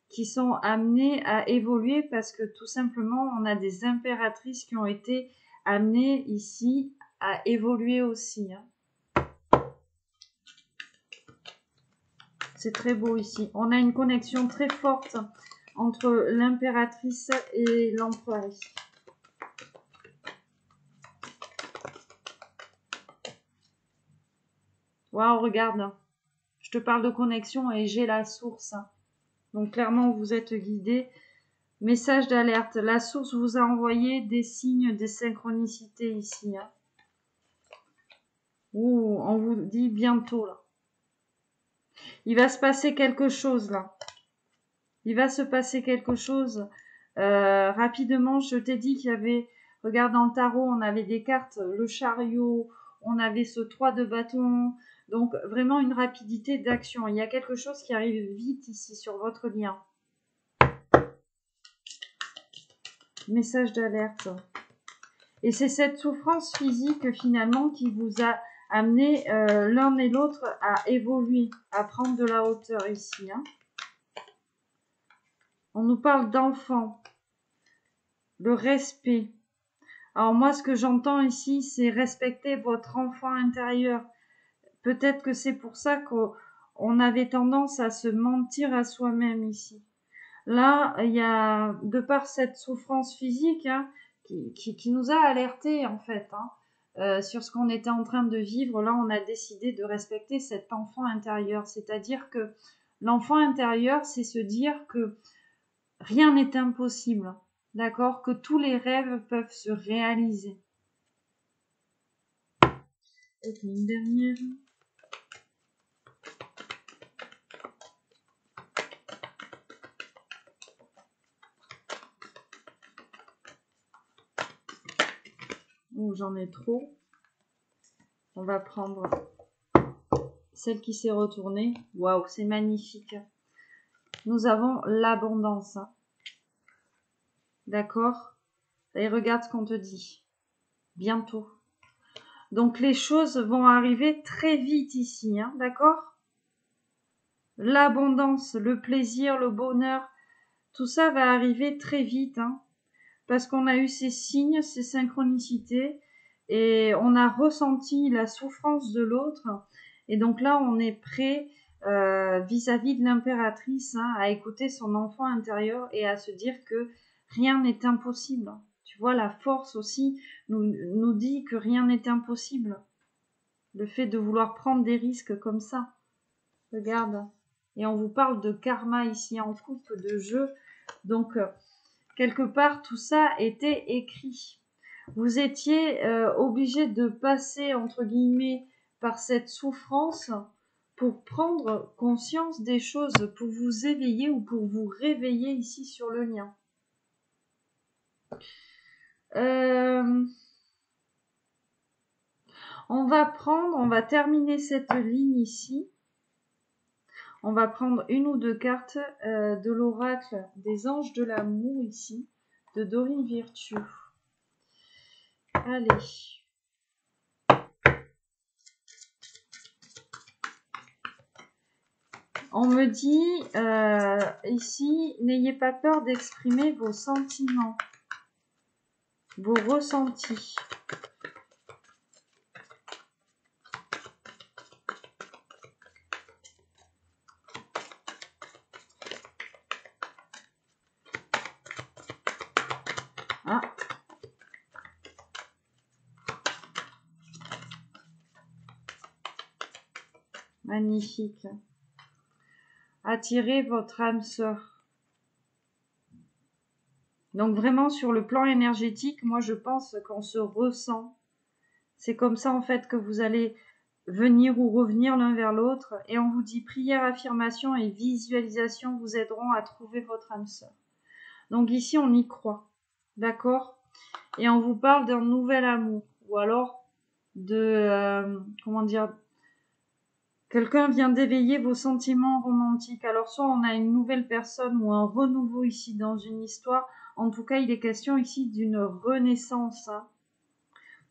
qui sont amenés à évoluer parce que tout simplement, on a des impératrices qui ont été amenées ici à évoluer aussi. Hein. C'est très beau ici. On a une connexion très forte entre l'impératrice et l'empereur ici. Waouh, regarde. Je te parle de connexion et j'ai la source. Donc clairement, vous êtes guidé. Message d'alerte. La source vous a envoyé des signes, des synchronicités ici. Hein. Ouh, on vous dit bientôt là. Il va se passer quelque chose là. Il va se passer quelque chose. Rapidement, je t'ai dit qu'il y avait, regarde dans le tarot, on avait des cartes, le chariot, on avait ce 3 de bâton. Donc vraiment une rapidité d'action. Il y a quelque chose qui arrive vite ici sur votre lien. Message d'alerte. Et c'est cette souffrance physique finalement qui vous a amené l'un et l'autre à évoluer, à prendre de la hauteur ici. Hein. On nous parle d'enfant, le respect. Alors moi, ce que j'entends ici, c'est respecter votre enfant intérieur. Peut-être que c'est pour ça qu'on avait tendance à se mentir à soi-même ici. Là, il y a, de par cette souffrance physique, hein, qui nous a alertés en fait, hein, sur ce qu'on était en train de vivre, là, on a décidé de respecter cet enfant intérieur. C'est-à-dire que l'enfant intérieur, c'est se dire que rien n'est impossible, d'accord? Que tous les rêves peuvent se réaliser. Ok, une dernière. Oh, j'en ai trop. On va prendre celle qui s'est retournée. Waouh, c'est magnifique. Nous avons l'abondance. Hein. D'accord? Et regarde ce qu'on te dit. Bientôt. Donc les choses vont arriver très vite ici. Hein, d'accord? L'abondance, le plaisir, le bonheur, tout ça va arriver très vite. Hein, parce qu'on a eu ces signes, ces synchronicités. Et on a ressenti la souffrance de l'autre. Et donc là, on est prêt vis-à-vis de l'impératrice hein, à écouter son enfant intérieur et à se dire que rien n'est impossible. Tu vois, la force aussi nous dit que rien n'est impossible. Le fait de vouloir prendre des risques comme ça. Regarde. Et on vous parle de karma ici en coupe de jeu. Donc, quelque part, tout ça était écrit. Vous étiez obligé de passer, entre guillemets, par cette souffrance pour prendre conscience des choses, pour vous éveiller ou pour vous réveiller ici sur le lien. On va terminer cette ligne ici. On va prendre une ou deux cartes de l'oracle des anges de l'amour ici, de Dorine Virtue. Allez. On me dit ici, n'ayez pas peur d'exprimer vos sentiments, vos ressentis. Ah. Magnifique. Attirez votre âme sœur. Donc vraiment sur le plan énergétique, moi je pense qu'on se ressent. C'est comme ça en fait que vous allez venir ou revenir l'un vers l'autre. Et on vous dit prière, affirmation et visualisation vous aideront à trouver votre âme sœur. Donc ici on y croit. D'accord? Et on vous parle d'un nouvel amour. Ou alors de, comment dire, quelqu'un vient d'éveiller vos sentiments romantiques. Alors soit on a une nouvelle personne ou un renouveau ici dans une histoire. En tout cas, il est question ici d'une renaissance. Hein.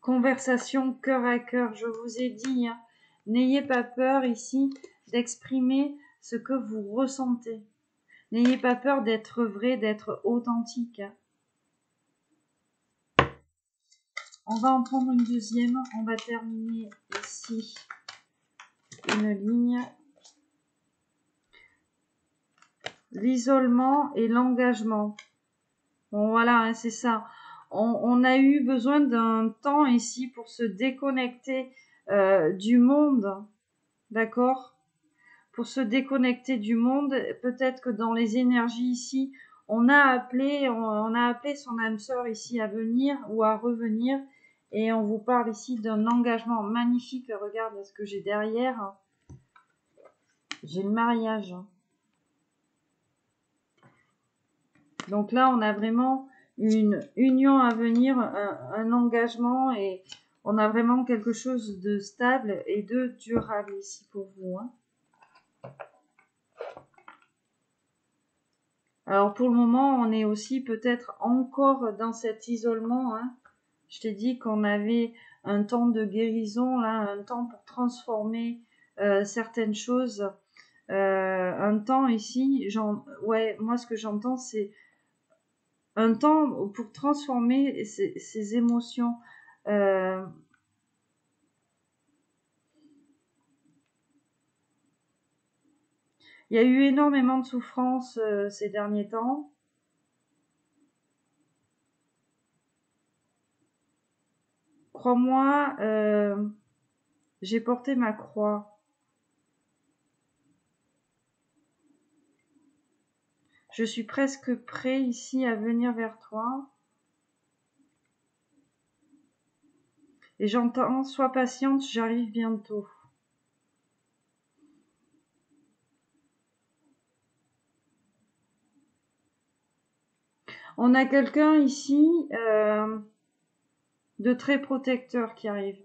Conversation cœur à cœur, je vous ai dit. Hein. N'ayez pas peur ici d'exprimer ce que vous ressentez. N'ayez pas peur d'être vrai, d'être authentique. Hein. On va en prendre une deuxième. On va terminer ici une ligne. L'isolement et l'engagement. Bon, voilà, hein, c'est ça. On a eu besoin d'un temps ici pour se déconnecter du monde d'accord? Pour se déconnecter du monde, peut-être que dans les énergies ici, on a appelé son âme sœur ici à venir ou à revenir, et on vous parle ici d'un engagement magnifique. Regarde ce que j'ai derrière. J'ai le mariage. Donc là, on a vraiment une union à venir, un engagement, et on a vraiment quelque chose de stable et de durable ici pour vous, hein. Alors pour le moment, on est aussi peut-être encore dans cet isolement, hein. Je t'ai dit qu'on avait un temps de guérison, là, un temps pour transformer certaines choses. Un temps ici, ouais, moi ce que j'entends, c'est un temps pour transformer ces émotions. Il y a eu énormément de souffrance ces derniers temps. Crois-moi, j'ai porté ma croix. Je suis presque prêt ici à venir vers toi. Et j'entends, sois patiente, j'arrive bientôt. On a quelqu'un ici de très protecteur qui arrive.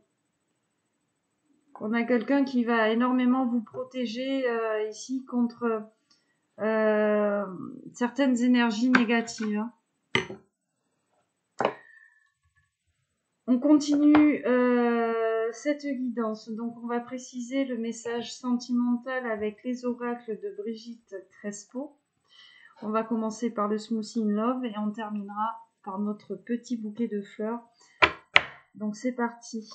On a quelqu'un qui va énormément vous protéger ici contre certaines énergies négatives, hein. On continue cette guidance. Donc, on va préciser le message sentimental avec les oracles de Brigitte Crespo. On va commencer par le Smoothie in Love et on terminera par notre petit bouquet de fleurs. Donc, c'est parti.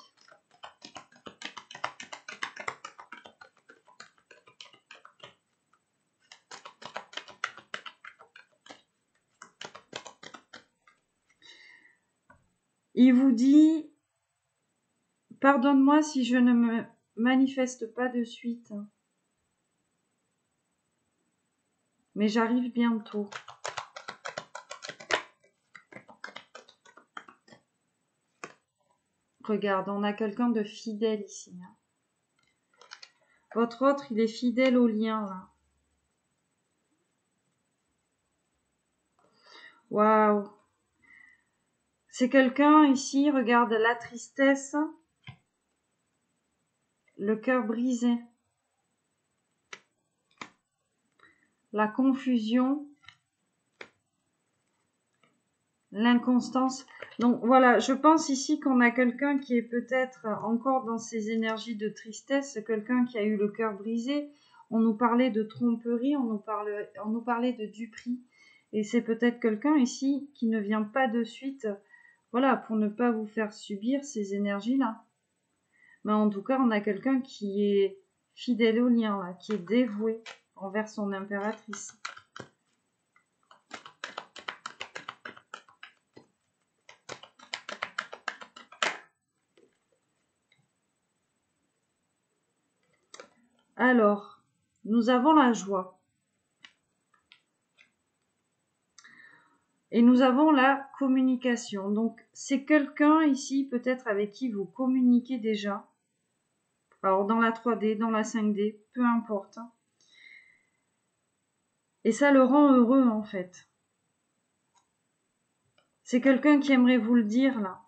Il vous dit, pardonne-moi si je ne me manifeste pas de suite, mais j'arrive bientôt. Regarde, on a quelqu'un de fidèle ici, hein. Votre autre, il est fidèle au lien, là. Waouh! C'est quelqu'un ici, regarde, la tristesse, le cœur brisé, la confusion, l'inconstance. Donc voilà, je pense ici qu'on a quelqu'un qui est peut-être encore dans ses énergies de tristesse, quelqu'un qui a eu le cœur brisé. On nous parlait de tromperie, on nous parlait de duperie. Et c'est peut-être quelqu'un ici qui ne vient pas de suite, voilà, pour ne pas vous faire subir ces énergies-là. Mais en tout cas, on a quelqu'un qui est fidèle au lien, là, qui est dévoué envers son impératrice. Alors, nous avons la joie. Et nous avons la communication. Donc, c'est quelqu'un ici, peut-être avec qui vous communiquez déjà. Alors, dans la 3D, dans la 5D, peu importe. Et ça le rend heureux, en fait. C'est quelqu'un qui aimerait vous le dire, là.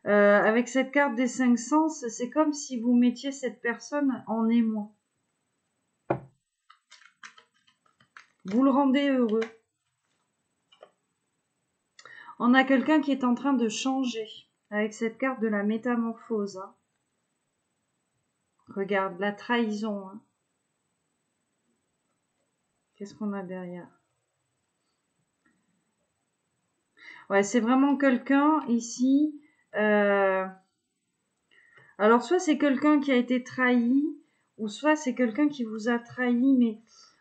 Avec cette carte des 5 sens, c'est comme si vous mettiez cette personne en émoi. Vous le rendez heureux. On a quelqu'un qui est en train de changer avec cette carte de la métamorphose, hein. Regarde, la trahison, hein. Qu'est-ce qu'on a derrière? Ouais, c'est vraiment quelqu'un ici. Alors, soit c'est quelqu'un qui a été trahi, ou soit c'est quelqu'un qui vous a trahi, mais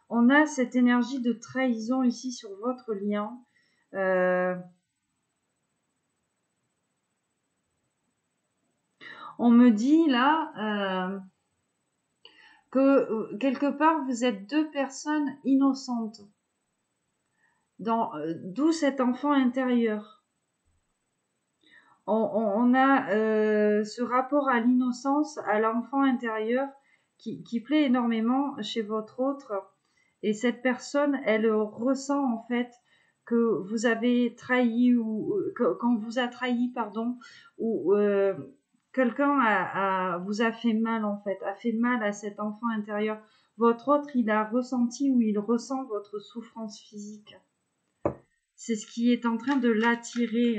on a cette énergie de trahison ici sur votre lien. On me dit là, que quelque part vous êtes deux personnes innocentes. D'où cet enfant intérieur. On a ce rapport à l'innocence, à l'enfant intérieur qui plaît énormément chez votre autre. Et cette personne, elle ressent en fait que vous avez trahi ou qu'on vous a trahi, pardon, ou quelqu'un vous a fait mal en fait, a fait mal à cet enfant intérieur. Votre autre, il a ressenti ou il ressent votre souffrance physique. C'est ce qui est en train de l'attirer,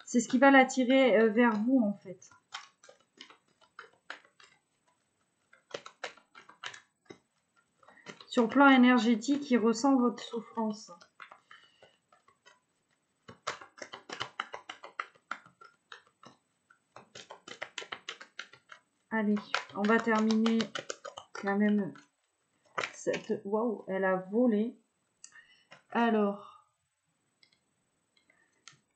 c'est ce qui va l'attirer vers vous en fait. Sur le plan énergétique, il ressent votre souffrance. Allez, on va terminer quand même cette... Waouh, elle a volé. Alors,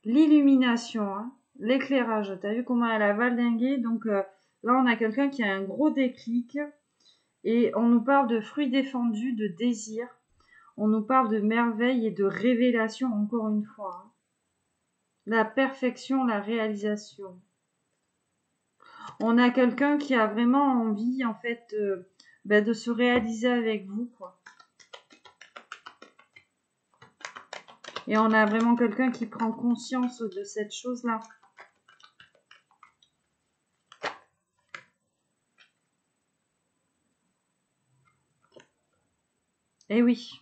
l'illumination, hein, l'éclairage. T'as vu comment elle a valdingué? Donc là, on a quelqu'un qui a un gros déclic. Et on nous parle de fruits défendus, de désir. On nous parle de merveille et de révélation, encore une fois. Hein. La perfection, la réalisation. On a quelqu'un qui a vraiment envie, en fait, de se réaliser avec vous, quoi. Et on a vraiment quelqu'un qui prend conscience de cette chose-là. Eh oui.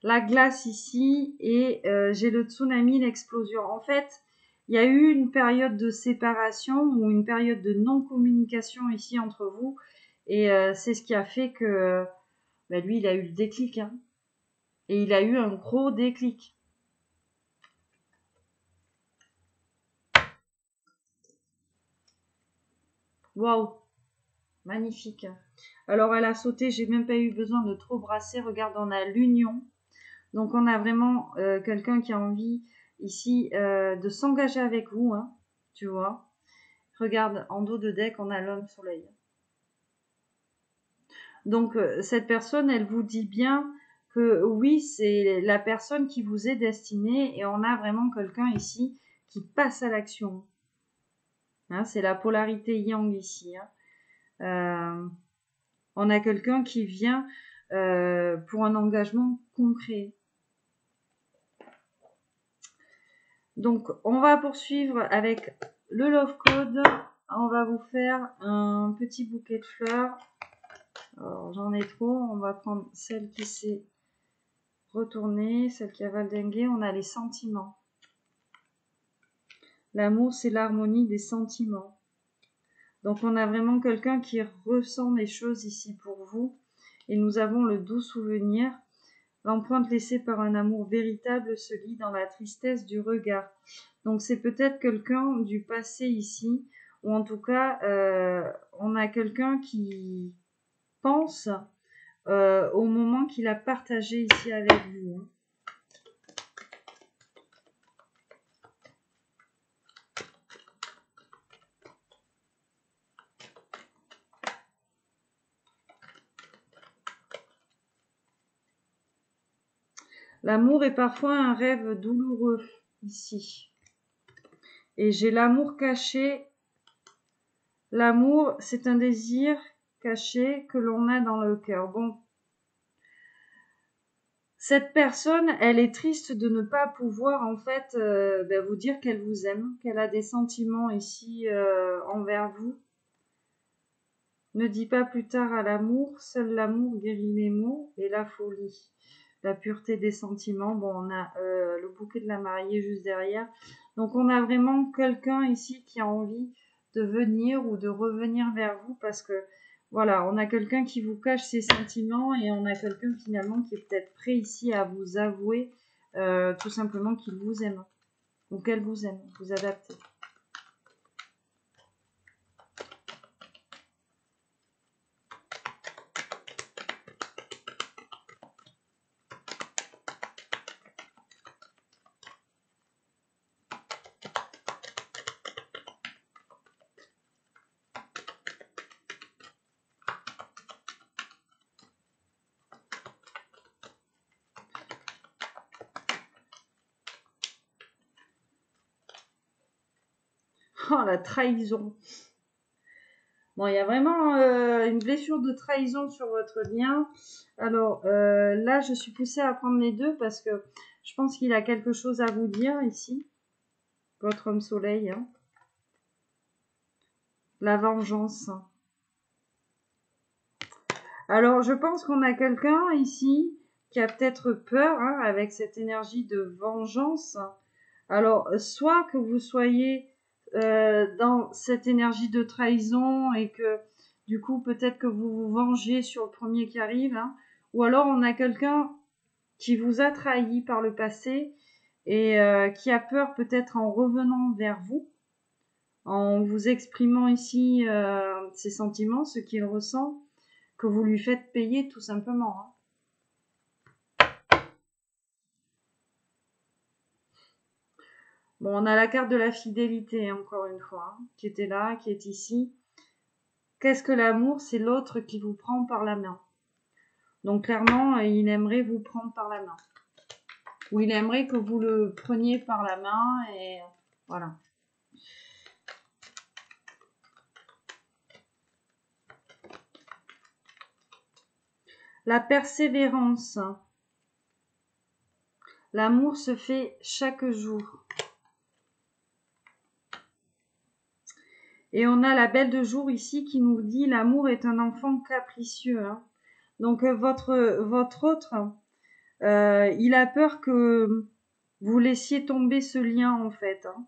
La glace ici et j'ai le tsunami, l'explosion. En fait, il y a eu une période de séparation ou une période de non-communication ici entre vous. Et c'est ce qui a fait que lui, il a eu le déclic. Hein. Et il a eu un gros déclic. Waouh! Magnifique. Alors, elle a sauté, j'ai même pas eu besoin de trop brasser. Regarde, on a l'union. Donc, on a vraiment quelqu'un qui a envie ici de s'engager avec vous, hein, tu vois. Regarde, en dos de deck, on a l'homme soleil. Donc, cette personne, elle vous dit bien que oui, c'est la personne qui vous est destinée et on a vraiment quelqu'un ici qui passe à l'action. Hein, c'est la polarité yang ici. Hein. On a quelqu'un qui vient pour un engagement concret. Donc, on va poursuivre avec le Love Code. On va vous faire un petit bouquet de fleurs. Alors, j'en ai trop. On va prendre celle qui s'est retournée, celle qui a valdingué. On a les sentiments. L'amour, c'est l'harmonie des sentiments. Donc, on a vraiment quelqu'un qui ressent les choses ici pour vous. Et nous avons le doux souvenir. L'empreinte laissée par un amour véritable se lit dans la tristesse du regard. Donc c'est peut-être quelqu'un du passé ici, ou en tout cas, on a quelqu'un qui pense au moment qu'il a partagé ici avec vous. Hein. L'amour est parfois un rêve douloureux ici. Et j'ai l'amour caché. L'amour, c'est un désir caché que l'on a dans le cœur. Bon, cette personne, elle est triste de ne pas pouvoir en fait vous dire qu'elle vous aime, qu'elle a des sentiments ici envers vous. Ne dis pas plus tard à l'amour, seul l'amour guérit les maux et la folie. La pureté des sentiments. Bon, on a le bouquet de la mariée juste derrière. Donc, on a vraiment quelqu'un ici qui a envie de venir ou de revenir vers vous parce que, voilà, on a quelqu'un qui vous cache ses sentiments et on a quelqu'un finalement qui est peut-être prêt ici à vous avouer tout simplement qu'il vous aime. Ou qu'elle vous aime, vous adaptez. Oh, la trahison. Bon, il y a vraiment une blessure de trahison sur votre lien. Alors là, je suis poussée à prendre les deux parce que je pense qu'il a quelque chose à vous dire ici. Votre homme soleil. Hein. La vengeance. Alors, je pense qu'on a quelqu'un ici qui a peut-être peur hein, avec cette énergie de vengeance. Alors, soit que vous soyez dans cette énergie de trahison et que du coup, peut-être que vous vous vengez sur le premier qui arrive. Hein, ou alors, on a quelqu'un qui vous a trahi par le passé et qui a peur peut-être en revenant vers vous, en vous exprimant ici ses sentiments, ce qu'il ressent, que vous lui faites payer tout simplement. Hein. Bon, on a la carte de la fidélité, encore une fois, hein, qui était là, qui est ici. Qu'est-ce que l'amour? C'est l'autre qui vous prend par la main. Donc clairement, il aimerait vous prendre par la main. Ou il aimerait que vous le preniez par la main et voilà. La persévérance. L'amour se fait chaque jour. Et on a la belle de jour ici qui nous dit l'amour est un enfant capricieux. Hein. Donc votre autre, il a peur que vous laissiez tomber ce lien en fait. Hein.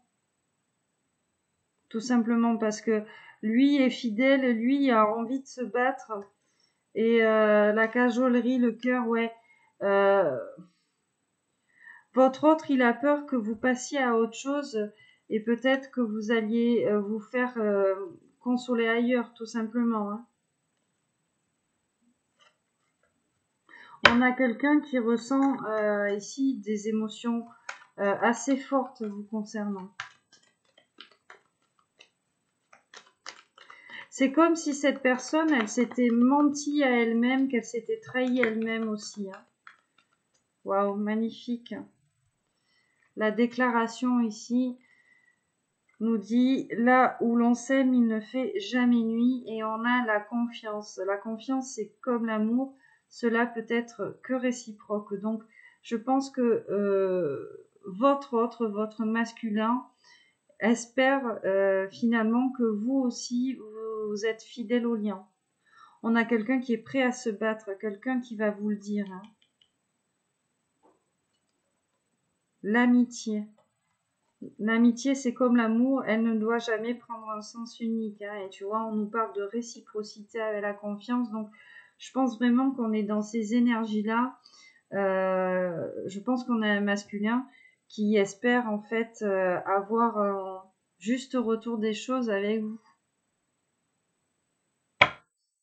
Tout simplement parce que lui est fidèle, lui a envie de se battre. Et la cajolerie, le cœur, ouais. Votre autre, il a peur que vous passiez à autre chose et peut-être que vous alliez vous faire consoler ailleurs, tout simplement. Hein. On a quelqu'un qui ressent ici des émotions assez fortes vous concernant. C'est comme si cette personne, elle s'était menti à elle-même, qu'elle s'était trahie elle-même aussi. Hein. Waouh, magnifique. La déclaration ici nous dit là où l'on s'aime, il ne fait jamais nuit et on a la confiance. La confiance, c'est comme l'amour, cela peut être que réciproque. Donc, je pense que votre masculin, espère finalement que vous aussi, vous êtes fidèle au lien. On a quelqu'un qui est prêt à se battre, quelqu'un qui va vous le dire. Hein. L'amitié. L'amitié, c'est comme l'amour, elle ne doit jamais prendre un sens unique. Hein. Et tu vois, on nous parle de réciprocité avec la confiance. Donc, je pense vraiment qu'on est dans ces énergies-là. Je pense qu'on a un masculin qui espère en fait avoir un juste retour des choses avec vous.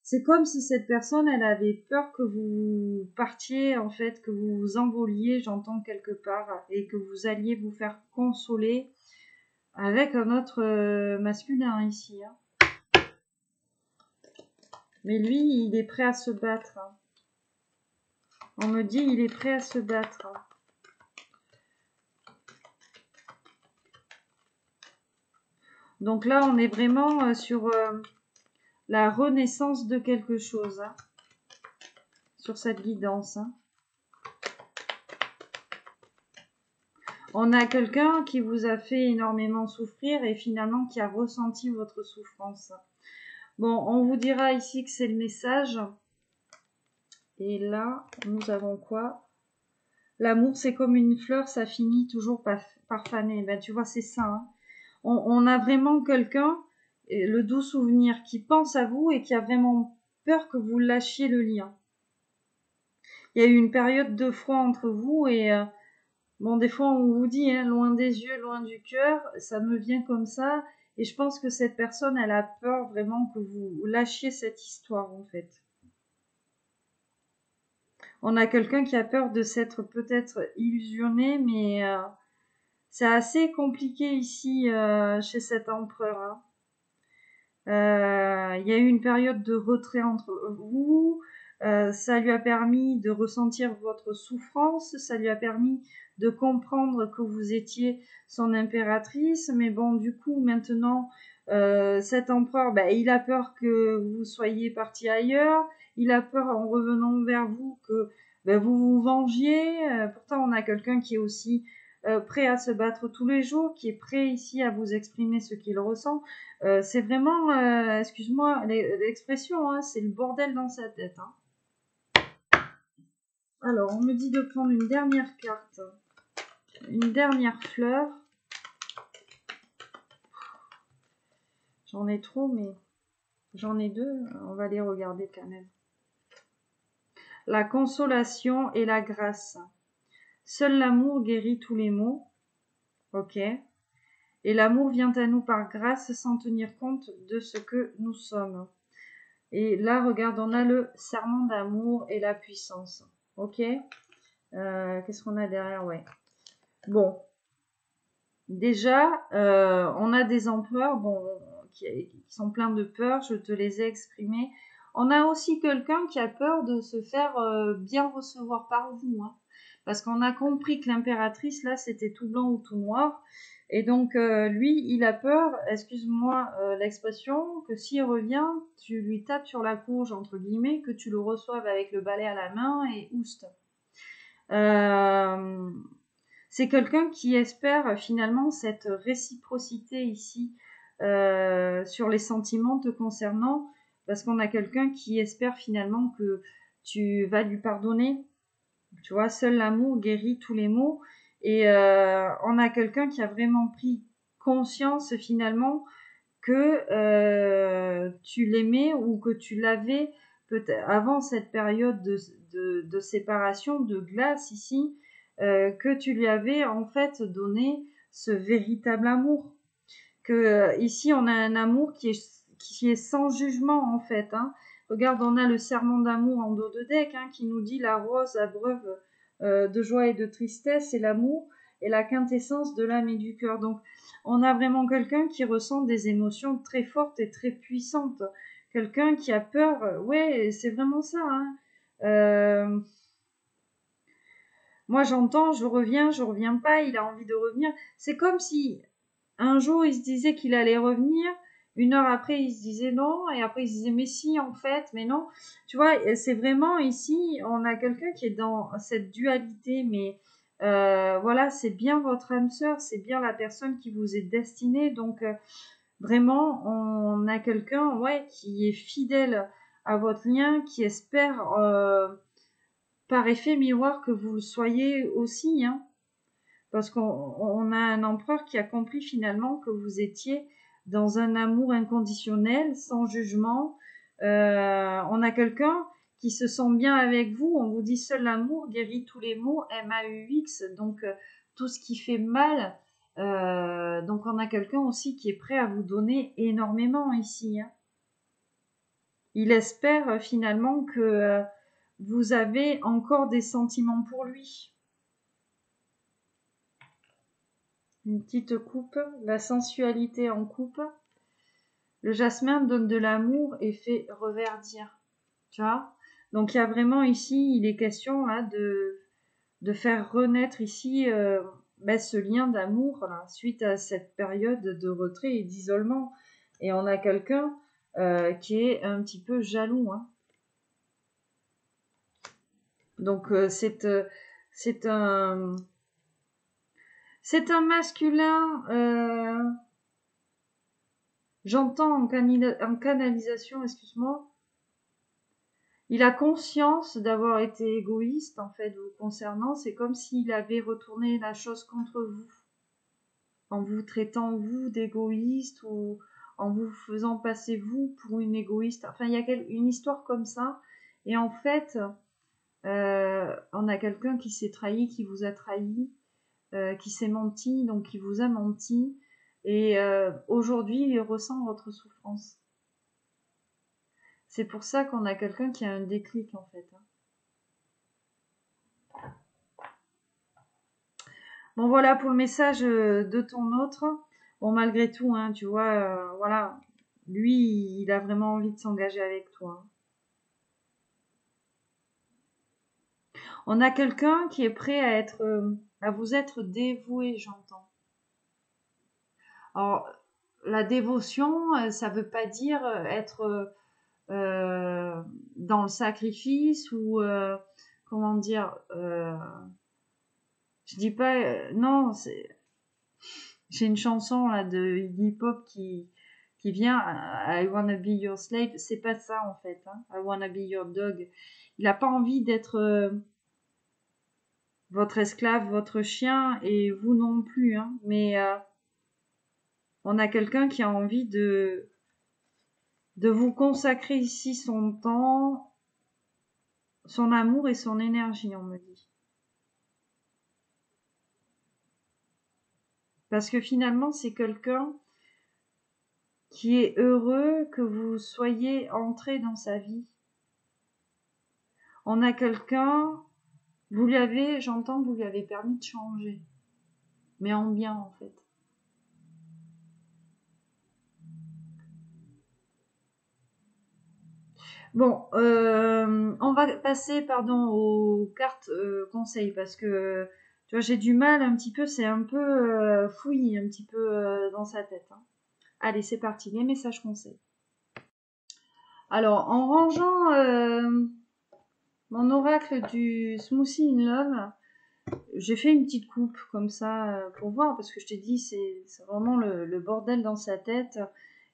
C'est comme si cette personne, elle avait peur que vous partiez, en fait, que vous vous envoliez, j'entends quelque part, et que vous alliez vous faire consoler avec un autre masculin ici. Hein. Mais lui, il est prêt à se battre. Hein. On me dit, il est prêt à se battre. Hein. Donc là, on est vraiment sur la renaissance de quelque chose. Hein. Sur cette guidance. Hein. On a quelqu'un qui vous a fait énormément souffrir et finalement qui a ressenti votre souffrance. Bon, on vous dira ici que c'est le message. Et là, nous avons quoi? L'amour, c'est comme une fleur, ça finit toujours par faner. Ben, tu vois, c'est ça. Hein. On a vraiment quelqu'un, le doux souvenir, qui pense à vous et qui a vraiment peur que vous lâchiez le lien. Il y a eu une période de froid entre vous et... bon, des fois, on vous dit, hein, loin des yeux, loin du cœur, ça me vient comme ça. Et je pense que cette personne, elle a peur vraiment que vous lâchiez cette histoire, en fait. On a quelqu'un qui a peur de s'être peut-être illusionné, mais c'est assez compliqué ici chez cet empereur. Hein. Il y a eu une période de retrait entre vous. Ça lui a permis de ressentir votre souffrance, ça lui a permis de comprendre que vous étiez son impératrice, mais bon, du coup, maintenant, cet empereur, ben, il a peur que vous soyez parti ailleurs, il a peur en revenant vers vous que ben, vous vous vengiez. Pourtant, on a quelqu'un qui est aussi prêt à se battre tous les jours, qui est prêt ici à vous exprimer ce qu'il ressent. C'est vraiment, excuse-moi l'expression, hein, c'est le bordel dans sa tête. Hein. Alors, on me dit de prendre une dernière carte, une dernière fleur. J'en ai trop, mais j'en ai deux, on va les regarder quand même. La consolation et la grâce. Seul l'amour guérit tous les maux. Ok. Et l'amour vient à nous par grâce sans tenir compte de ce que nous sommes. Et là, regarde, on a le serment d'amour et la puissance. Ok. Qu'est-ce qu'on a derrière? Ouais. Bon. Déjà, on a des empereurs bon, qui sont pleins de peur. Je te les ai exprimés. On a aussi quelqu'un qui a peur de se faire bien recevoir par vous. Hein, parce qu'on a compris que l'impératrice, là, c'était tout blanc ou tout noir. Et donc, lui, il a peur, excuse-moi l'expression, que s'il revient, tu lui tapes sur la courge, entre guillemets, que tu le reçoives avec le balai à la main et ouste. C'est quelqu'un qui espère finalement cette réciprocité ici sur les sentiments te concernant, parce qu'on a quelqu'un qui espère finalement que tu vas lui pardonner. Tu vois, seul l'amour guérit tous les maux. Et on a quelqu'un qui a vraiment pris conscience finalement que tu l'aimais ou que tu l'avais peut-être avant cette période de séparation, de glace ici, que tu lui avais en fait donné ce véritable amour. Que ici on a un amour qui est sans jugement en fait. Hein. Regarde, on a le serment d'amour en dos de deck hein, qui nous dit la rose abreuve de joie et de tristesse et l'amour est la quintessence de l'âme et du cœur. Donc on a vraiment quelqu'un qui ressent des émotions très fortes et très puissantes. Quelqu'un qui a peur, ouais, c'est vraiment ça. Hein. Moi j'entends, je reviens pas, il a envie de revenir. C'est comme si un jour il se disait qu'il allait revenir, une heure après il se disait non, et après il se disait mais si en fait, mais non. Tu vois, c'est vraiment ici, on a quelqu'un qui est dans cette dualité, mais voilà, c'est bien votre âme sœur, c'est bien la personne qui vous est destinée, donc vraiment on a quelqu'un ouais, qui est fidèle à votre lien, qui espère par effet miroir que vous le soyez aussi, hein. Parce qu'on a un empereur qui a compris finalement que vous étiez dans un amour inconditionnel, sans jugement. On a quelqu'un qui se sent bien avec vous. On vous dit seul l'amour guérit tous les maux, MAUX, donc tout ce qui fait mal. Donc on a quelqu'un aussi qui est prêt à vous donner énormément ici. Hein. Il espère finalement que vous avez encore des sentiments pour lui. Une petite coupe, la sensualité en coupe. Le jasmin donne de l'amour et fait reverdir. Tu vois? Donc il y a vraiment ici, il est question là de faire renaître ici ce lien d'amour là, suite à cette période de retrait et d'isolement. Et on a quelqu'un qui est un petit peu jaloux. Hein. Donc c'est un masculin. J'entends en canalisation, excuse-moi. Il a conscience d'avoir été égoïste, en fait, vous concernant. C'est comme s'il avait retourné la chose contre vous, en vous traitant, vous, d'égoïste ou en vous faisant passer, vous, pour une égoïste. Enfin, il y a une histoire comme ça. Et en fait, on a quelqu'un qui s'est trahi, qui vous a trahi, qui s'est menti, donc qui vous a menti. Et aujourd'hui, il ressent votre souffrance. C'est pour ça qu'on a quelqu'un qui a un déclic, en fait. Bon, voilà pour le message de ton autre. Bon, malgré tout, hein, tu vois, voilà, lui, il a vraiment envie de s'engager avec toi. On a quelqu'un qui est prêt à vous être dévoué, j'entends. Alors, la dévotion, ça veut pas dire être dans le sacrifice ou comment dire. Je dis pas non. J'ai une chanson là de Iggy Pop qui vient. I wanna be your slave. C'est pas ça en fait. Hein. I wanna be your dog. Il a pas envie d'être votre esclave, votre chien, et vous non plus. Hein. Mais on a quelqu'un qui a envie de vous consacrer ici son temps, son amour et son énergie, on me dit. Parce que finalement, c'est quelqu'un qui est heureux que vous soyez entré dans sa vie. On a quelqu'un, j'entends, vous lui avez permis de changer. Mais en bien, en fait. Bon, on va passer, aux cartes conseils parce que tu vois, j'ai du mal un petit peu, c'est un peu fouillis un petit peu dans sa tête. Hein. Allez, c'est parti, les messages conseils. Alors, en rangeant mon oracle du Smoothie in Love, j'ai fait une petite coupe comme ça pour voir parce que je t'ai dit, c'est vraiment le bordel dans sa tête.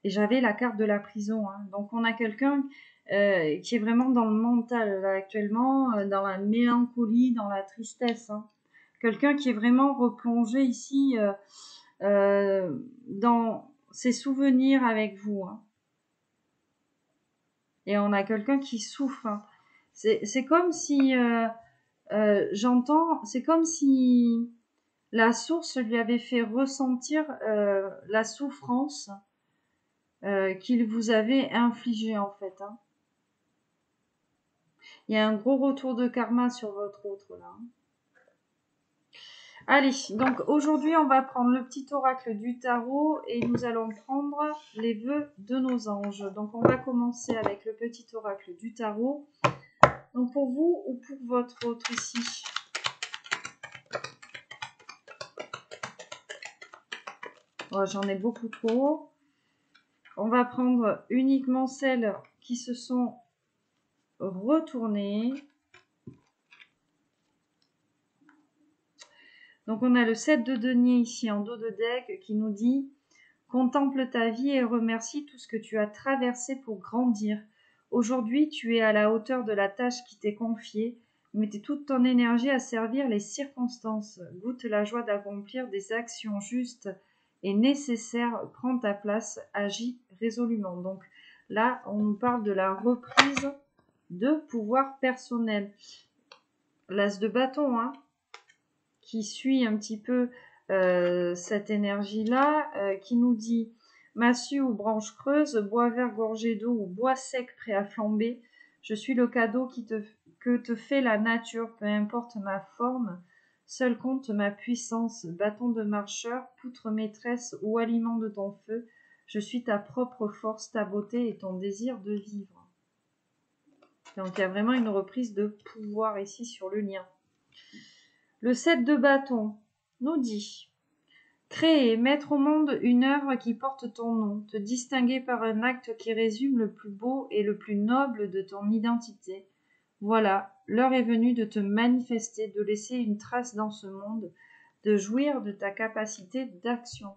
Et j'avais la carte de la prison. Hein. Donc, on a quelqu'un qui est vraiment dans le mental là, actuellement, dans la mélancolie, dans la tristesse. Hein. Quelqu'un qui est vraiment replongé ici dans ses souvenirs avec vous. Hein. Et on a quelqu'un qui souffre. Hein. C'est comme si, j'entends, c'est comme si la source lui avait fait ressentir la souffrance qu'il vous avait infligée en fait. Hein. Il y a un gros retour de karma sur votre autre là. Allez, donc aujourd'hui on va prendre le petit oracle du tarot et nous allons prendre les vœux de nos anges. Donc on va commencer avec le petit oracle du tarot. Donc pour vous ou pour votre autre ici. Oh, j'en ai beaucoup trop. On va prendre uniquement celles qui se sont retournées. Donc on a le 7 de denier ici en dos de deck qui nous dit « Contemple ta vie et remercie tout ce que tu as traversé pour grandir. Aujourd'hui, tu es à la hauteur de la tâche qui t'est confiée. Mettez toute ton énergie à servir les circonstances. Goûte la joie d'accomplir des actions justes et nécessaires. Prends ta place, agis résolument. » Donc là, on nous parle de la reprise de pouvoir personnel. L'as de bâton, hein, qui suit un petit peu cette énergie-là, qui nous dit massue ou branche creuse, bois vert gorgé d'eau ou bois sec prêt à flamber, je suis le cadeau que te fait la nature, peu importe ma forme, seul compte ma puissance, bâton de marcheur, poutre maîtresse ou aliment de ton feu, je suis ta propre force, ta beauté et ton désir de vivre. Donc il y a vraiment une reprise de pouvoir ici sur le lien. Le 7 de bâton nous dit « Créer, mettre au monde une œuvre qui porte ton nom, te distinguer par un acte qui résume le plus beau et le plus noble de ton identité. Voilà, l'heure est venue de te manifester, de laisser une trace dans ce monde, de jouir de ta capacité d'action. »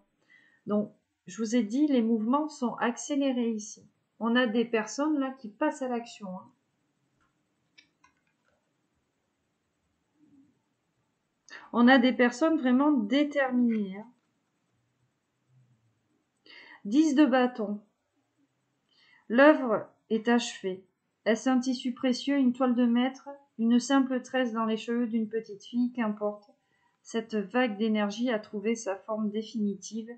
Donc, je vous ai dit, les mouvements sont accélérés ici. On a des personnes là qui passent à l'action. Hein. On a des personnes vraiment déterminées. Hein. 10 de bâton. L'œuvre est achevée. Est-ce un tissu précieux, une toile de maître, une simple tresse dans les cheveux d'une petite fille, qu'importe. Cette vague d'énergie a trouvé sa forme définitive.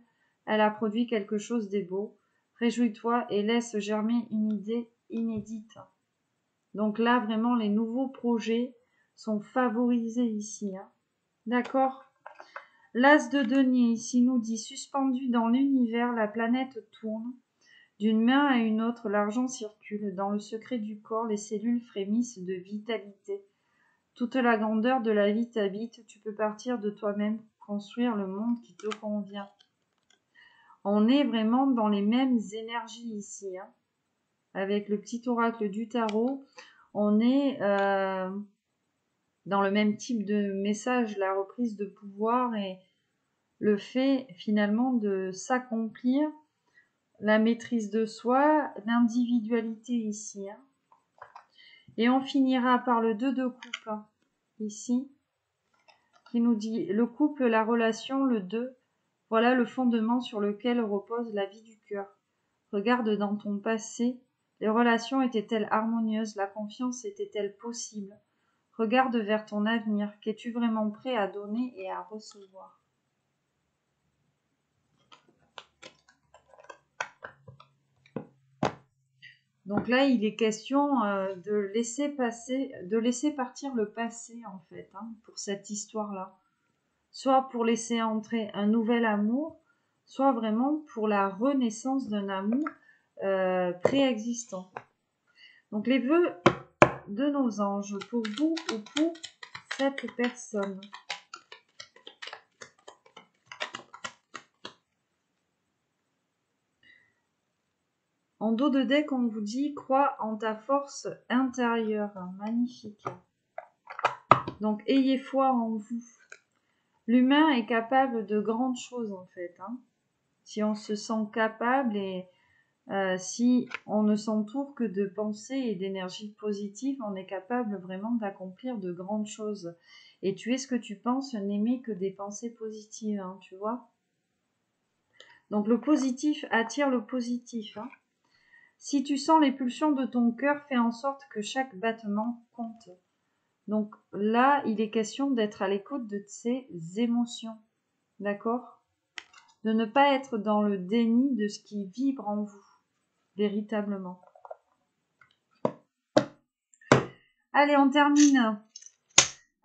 Elle a produit quelque chose de beau. Réjouis-toi et laisse germer une idée inédite. Donc là, vraiment, les nouveaux projets sont favorisés ici. Hein. D'accord ? L'as de denier ici nous dit « Suspendu dans l'univers, la planète tourne. D'une main à une autre, l'argent circule. Dans le secret du corps, les cellules frémissent de vitalité. Toute la grandeur de la vie t'habite. Tu peux partir de toi-même, construire le monde qui te convient. On est vraiment dans les mêmes énergies ici. Hein. Avec le petit oracle du tarot, on est dans le même type de message, la reprise de pouvoir et le fait finalement de s'accomplir, la maîtrise de soi, l'individualité ici. Hein. Et on finira par le 2 de coupe, hein, ici, qui nous dit le couple, la relation, le 2, voilà le fondement sur lequel repose la vie du cœur. Regarde dans ton passé, les relations étaient-elles harmonieuses, la confiance était-elle possible? Regarde vers ton avenir, qu'es-tu vraiment prêt à donner et à recevoir? Donc là, il est question de laisser partir le passé en fait, hein, pour cette histoire-là. Soit pour laisser entrer un nouvel amour, soit vraiment pour la renaissance d'un amour préexistant. Donc les vœux de nos anges pour vous ou pour cette personne. En dos de deck, on vous dit « Crois en ta force intérieure ». Magnifique. Donc, ayez foi en vous. L'humain est capable de grandes choses, en fait. Hein. Si on se sent capable et si on ne s'entoure que de pensées et d'énergie positive, on est capable vraiment d'accomplir de grandes choses. Et tu es ce que tu penses, n'aimer que des pensées positives, hein, tu vois. Donc, le positif attire le positif, hein. Si tu sens les pulsions de ton cœur, fais en sorte que chaque battement compte. Donc là, il est question d'être à l'écoute de ses émotions. D'accord? De ne pas être dans le déni de ce qui vibre en vous, véritablement. Allez, on termine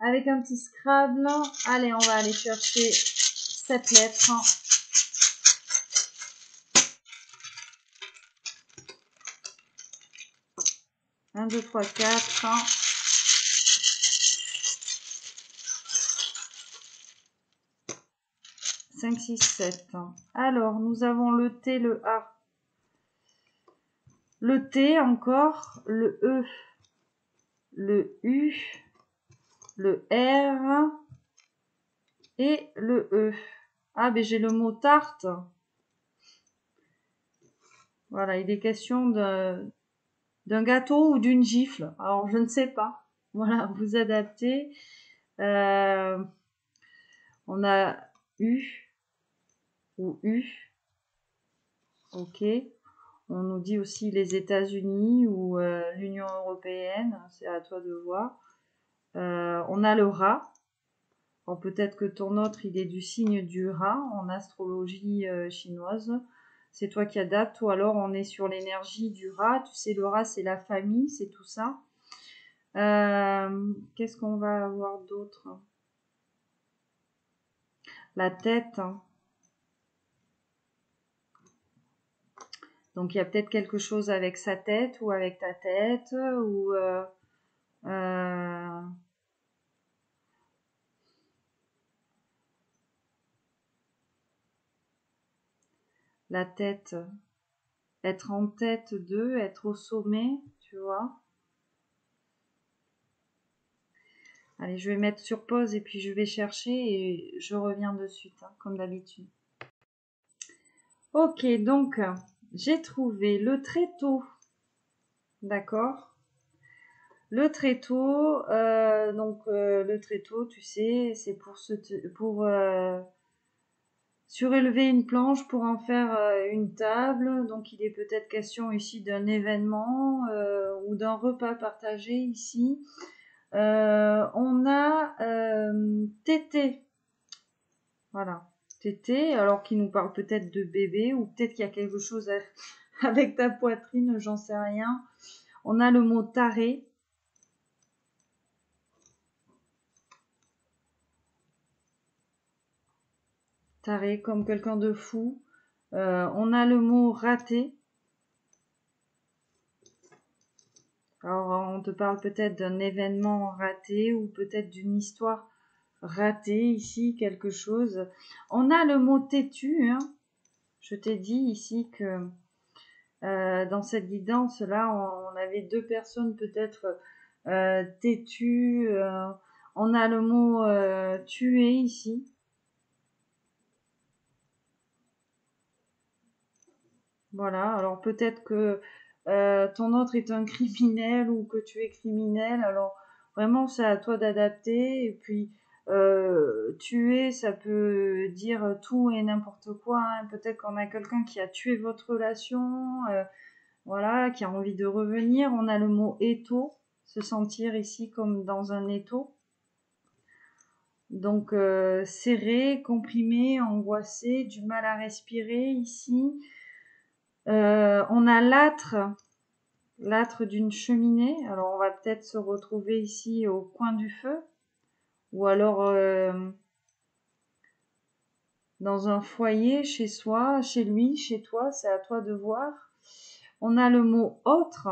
avec un petit Scrabble. Allez, on va aller chercher cette lettre. 1, 2, 3, 4. 5, 6, 7. Alors, nous avons le T, le A. Le T encore, le E, le U, le R et le E. Ah, ben j'ai le mot tarte. Voilà, il est question d'un gâteau ou d'une gifle. Alors, je ne sais pas. Voilà, vous adaptez. On a U ou U. Ok. On nous dit aussi les États-Unis ou l'Union européenne. C'est à toi de voir. On a le rat. Alors peut-être que ton autre, il est du signe du rat en astrologie chinoise. C'est toi qui adaptes. Ou alors on est sur l'énergie du rat. Tu sais, le rat, c'est la famille, c'est tout ça. Qu'est-ce qu'on va avoir d'autre? La tête. Donc il y a peut-être quelque chose avec sa tête ou avec ta tête. Ou... la tête, être en tête d'eux, être au sommet, tu vois. Allez, je vais mettre sur pause et puis je vais chercher et je reviens de suite, hein, comme d'habitude. Ok, donc j'ai trouvé le tréteau, d'accord. Le tréteau, le tréteau, tu sais, c'est pour surélever une planche pour en faire une table. Donc il est peut-être question ici d'un événement ou d'un repas partagé ici. On a Tété. Voilà. Tété, alors qu'il nous parle peut-être de bébé ou peut-être qu'il y a quelque chose avec ta poitrine, j'en sais rien. On a le mot taré. Taré, comme quelqu'un de fou. On a le mot raté. Alors, on te parle peut-être d'un événement raté ou peut-être d'une histoire ratée ici, quelque chose. On a le mot têtu, hein. Je t'ai dit ici que dans cette guidance-là, on avait deux personnes peut-être têtues. On a le mot tuer ici. Voilà, alors peut-être que ton autre est un criminel ou que tu es criminel. Alors vraiment, c'est à toi d'adapter. Et puis, tuer, ça peut dire tout et n'importe quoi, hein. Peut-être qu'on a quelqu'un qui a tué votre relation, voilà, qui a envie de revenir. On a le mot étau, se sentir ici comme dans un étau. Donc, serré, comprimé, angoissé, du mal à respirer ici. On a l'âtre d'une cheminée. Alors, on va peut-être se retrouver ici au coin du feu. Ou alors dans un foyer, chez soi, chez lui, chez toi, c'est à toi de voir. On a le mot autre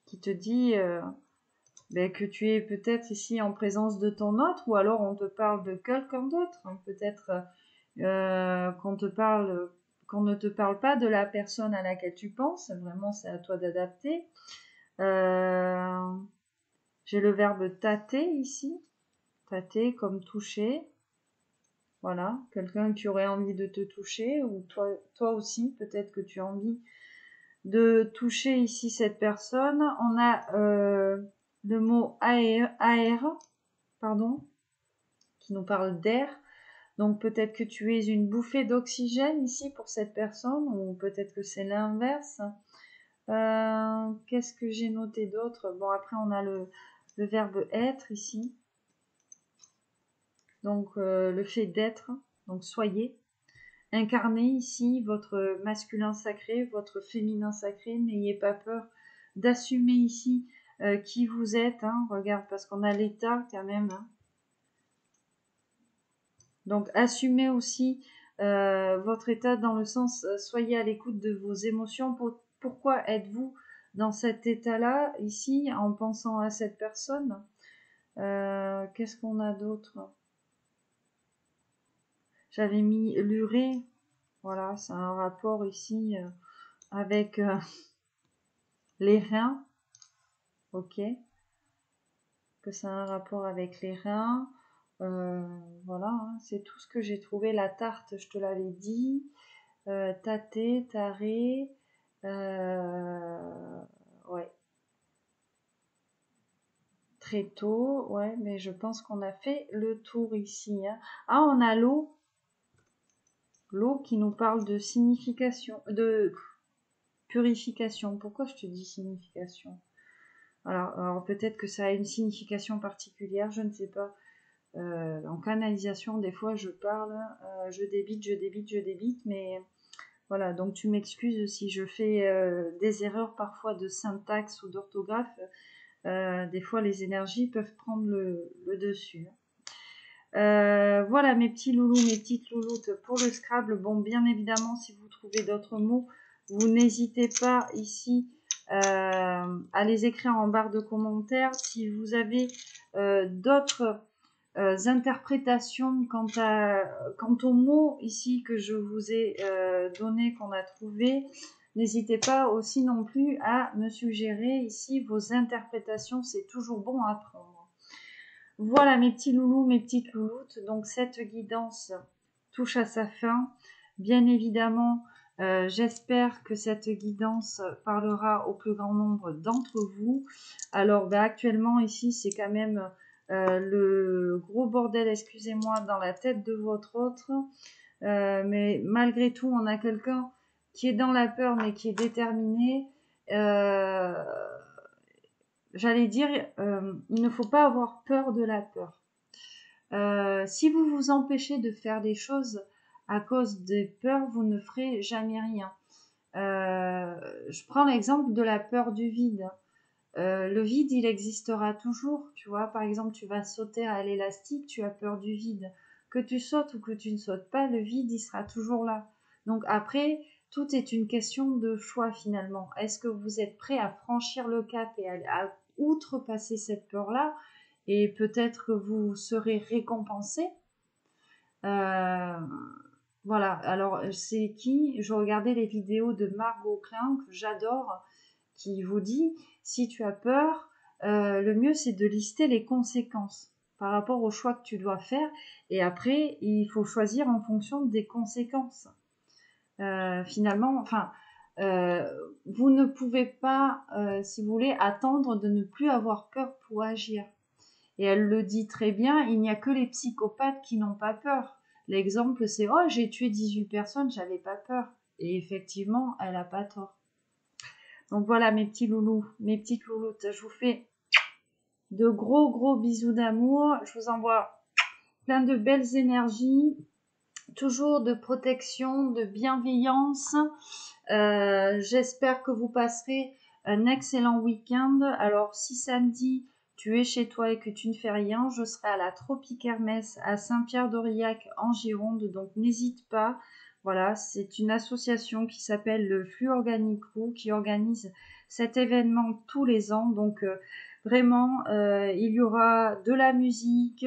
qui te dit que tu es peut-être ici en présence de ton autre, ou alors on te parle de quelqu'un d'autre. Peut-être qu'on ne te parle pas de la personne à laquelle tu penses. Vraiment, c'est à toi d'adapter. J'ai le verbe tâter ici. Tâter comme toucher. Voilà, quelqu'un qui aurait envie de te toucher, ou toi aussi, peut-être que tu as envie de toucher ici cette personne. On a le mot air, pardon, qui nous parle d'air. Donc peut-être que tu es une bouffée d'oxygène ici pour cette personne, ou peut-être que c'est l'inverse. Qu'est-ce que j'ai noté d'autre? Bon, après on a le verbe être ici. Donc le fait d'être, donc soyez. Incarnez ici votre masculin sacré, votre féminin sacré. N'ayez pas peur d'assumer ici qui vous êtes. Hein. Regarde, parce qu'on a l'état quand même. Hein. Donc assumez aussi votre état dans le sens, soyez à l'écoute de vos émotions. Pourquoi êtes-vous dans cet état-là, ici, en pensant à cette personne? Qu'est-ce qu'on a d'autre? J'avais mis l'urée. Voilà, c'est un rapport ici avec les reins. Ok. Que ça a un rapport avec les reins. Voilà, hein, c'est tout ce que j'ai trouvé. La tarte, je te l'avais dit. Tâter, taré. Ouais. Très tôt, ouais, mais je pense qu'on a fait le tour ici. Hein. Ah, on a l'eau. L'eau qui nous parle de signification, de purification. Pourquoi je te dis signification? Alors peut-être que ça a une signification particulière, je ne sais pas. En canalisation, des fois je parle, je débite, mais voilà, donc tu m'excuses si je fais des erreurs parfois de syntaxe ou d'orthographe. Des fois les énergies peuvent prendre le dessus. Voilà mes petits loulous, mes petites louloutes pour le Scrabble. Bon, bien évidemment, si vous trouvez d'autres mots, vous n'hésitez pas ici à les écrire en barre de commentaires. Si vous avez d'autres interprétations quant aux mots ici que je vous ai donné, qu'on a trouvé, n'hésitez pas aussi non plus à me suggérer ici vos interprétations. C'est toujours bon à apprendre. Voilà mes petits loulous, mes petites louloutes. Donc cette guidance touche à sa fin. Bien évidemment, j'espère que cette guidance parlera au plus grand nombre d'entre vous. Alors actuellement ici, c'est quand même le gros bordel, excusez-moi, dans la tête de votre autre. Mais malgré tout, on a quelqu'un qui est dans la peur, mais qui est déterminé. J'allais dire, il ne faut pas avoir peur de la peur. Si vous vous empêchez de faire des choses à cause des peurs, vous ne ferez jamais rien. Je prends l'exemple de la peur du vide. Le vide, il existera toujours. Tu vois, par exemple, tu vas sauter à l'élastique, tu as peur du vide. Que tu sautes ou que tu ne sautes pas, le vide, il sera toujours là. Donc après, tout est une question de choix finalement. Est-ce que vous êtes prêt à franchir le cap et à outrepasser cette peur-là, et peut-être que vous serez récompensé. Voilà, alors c'est qui? Je regardais les vidéos de Margot Klein, que j'adore, qui vous dit, si tu as peur, le mieux c'est de lister les conséquences par rapport au choix que tu dois faire, et après il faut choisir en fonction des conséquences. Finalement, enfin, vous ne pouvez pas, si vous voulez, attendre de ne plus avoir peur pour agir. Et elle le dit très bien, il n'y a que les psychopathes qui n'ont pas peur. L'exemple, c'est « Oh, j'ai tué 18 personnes, j'avais pas peur. » Et effectivement, elle n'a pas tort. Donc voilà, mes petits loulous, mes petites louloutes, je vous fais de gros bisous d'amour. Je vous envoie plein de belles énergies, toujours de protection, de bienveillance. J'espère que vous passerez un excellent week-end. Alors, si samedi, tu es chez toi et que tu ne fais rien, je serai à la Tropikermesse à Saint-Pierre-d'Aurillac en Gironde, donc n'hésite pas. Voilà, c'est une association qui s'appelle le Flux Organic Crew qui organise cet événement tous les ans. Donc vraiment, il y aura de la musique,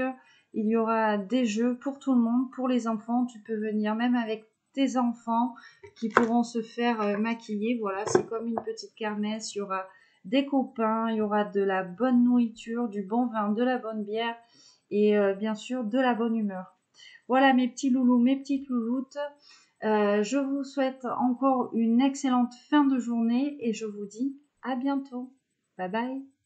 il y aura des jeux pour tout le monde, pour les enfants. Tu peux venir même avec tes enfants qui pourront se faire maquiller. Voilà, c'est comme une petite kermesse. Il y aura des copains, il y aura de la bonne nourriture, du bon vin, de la bonne bière et bien sûr de la bonne humeur. Voilà mes petits loulous, mes petites louloutes. Je vous souhaite encore une excellente fin de journée et je vous dis à bientôt. Bye bye.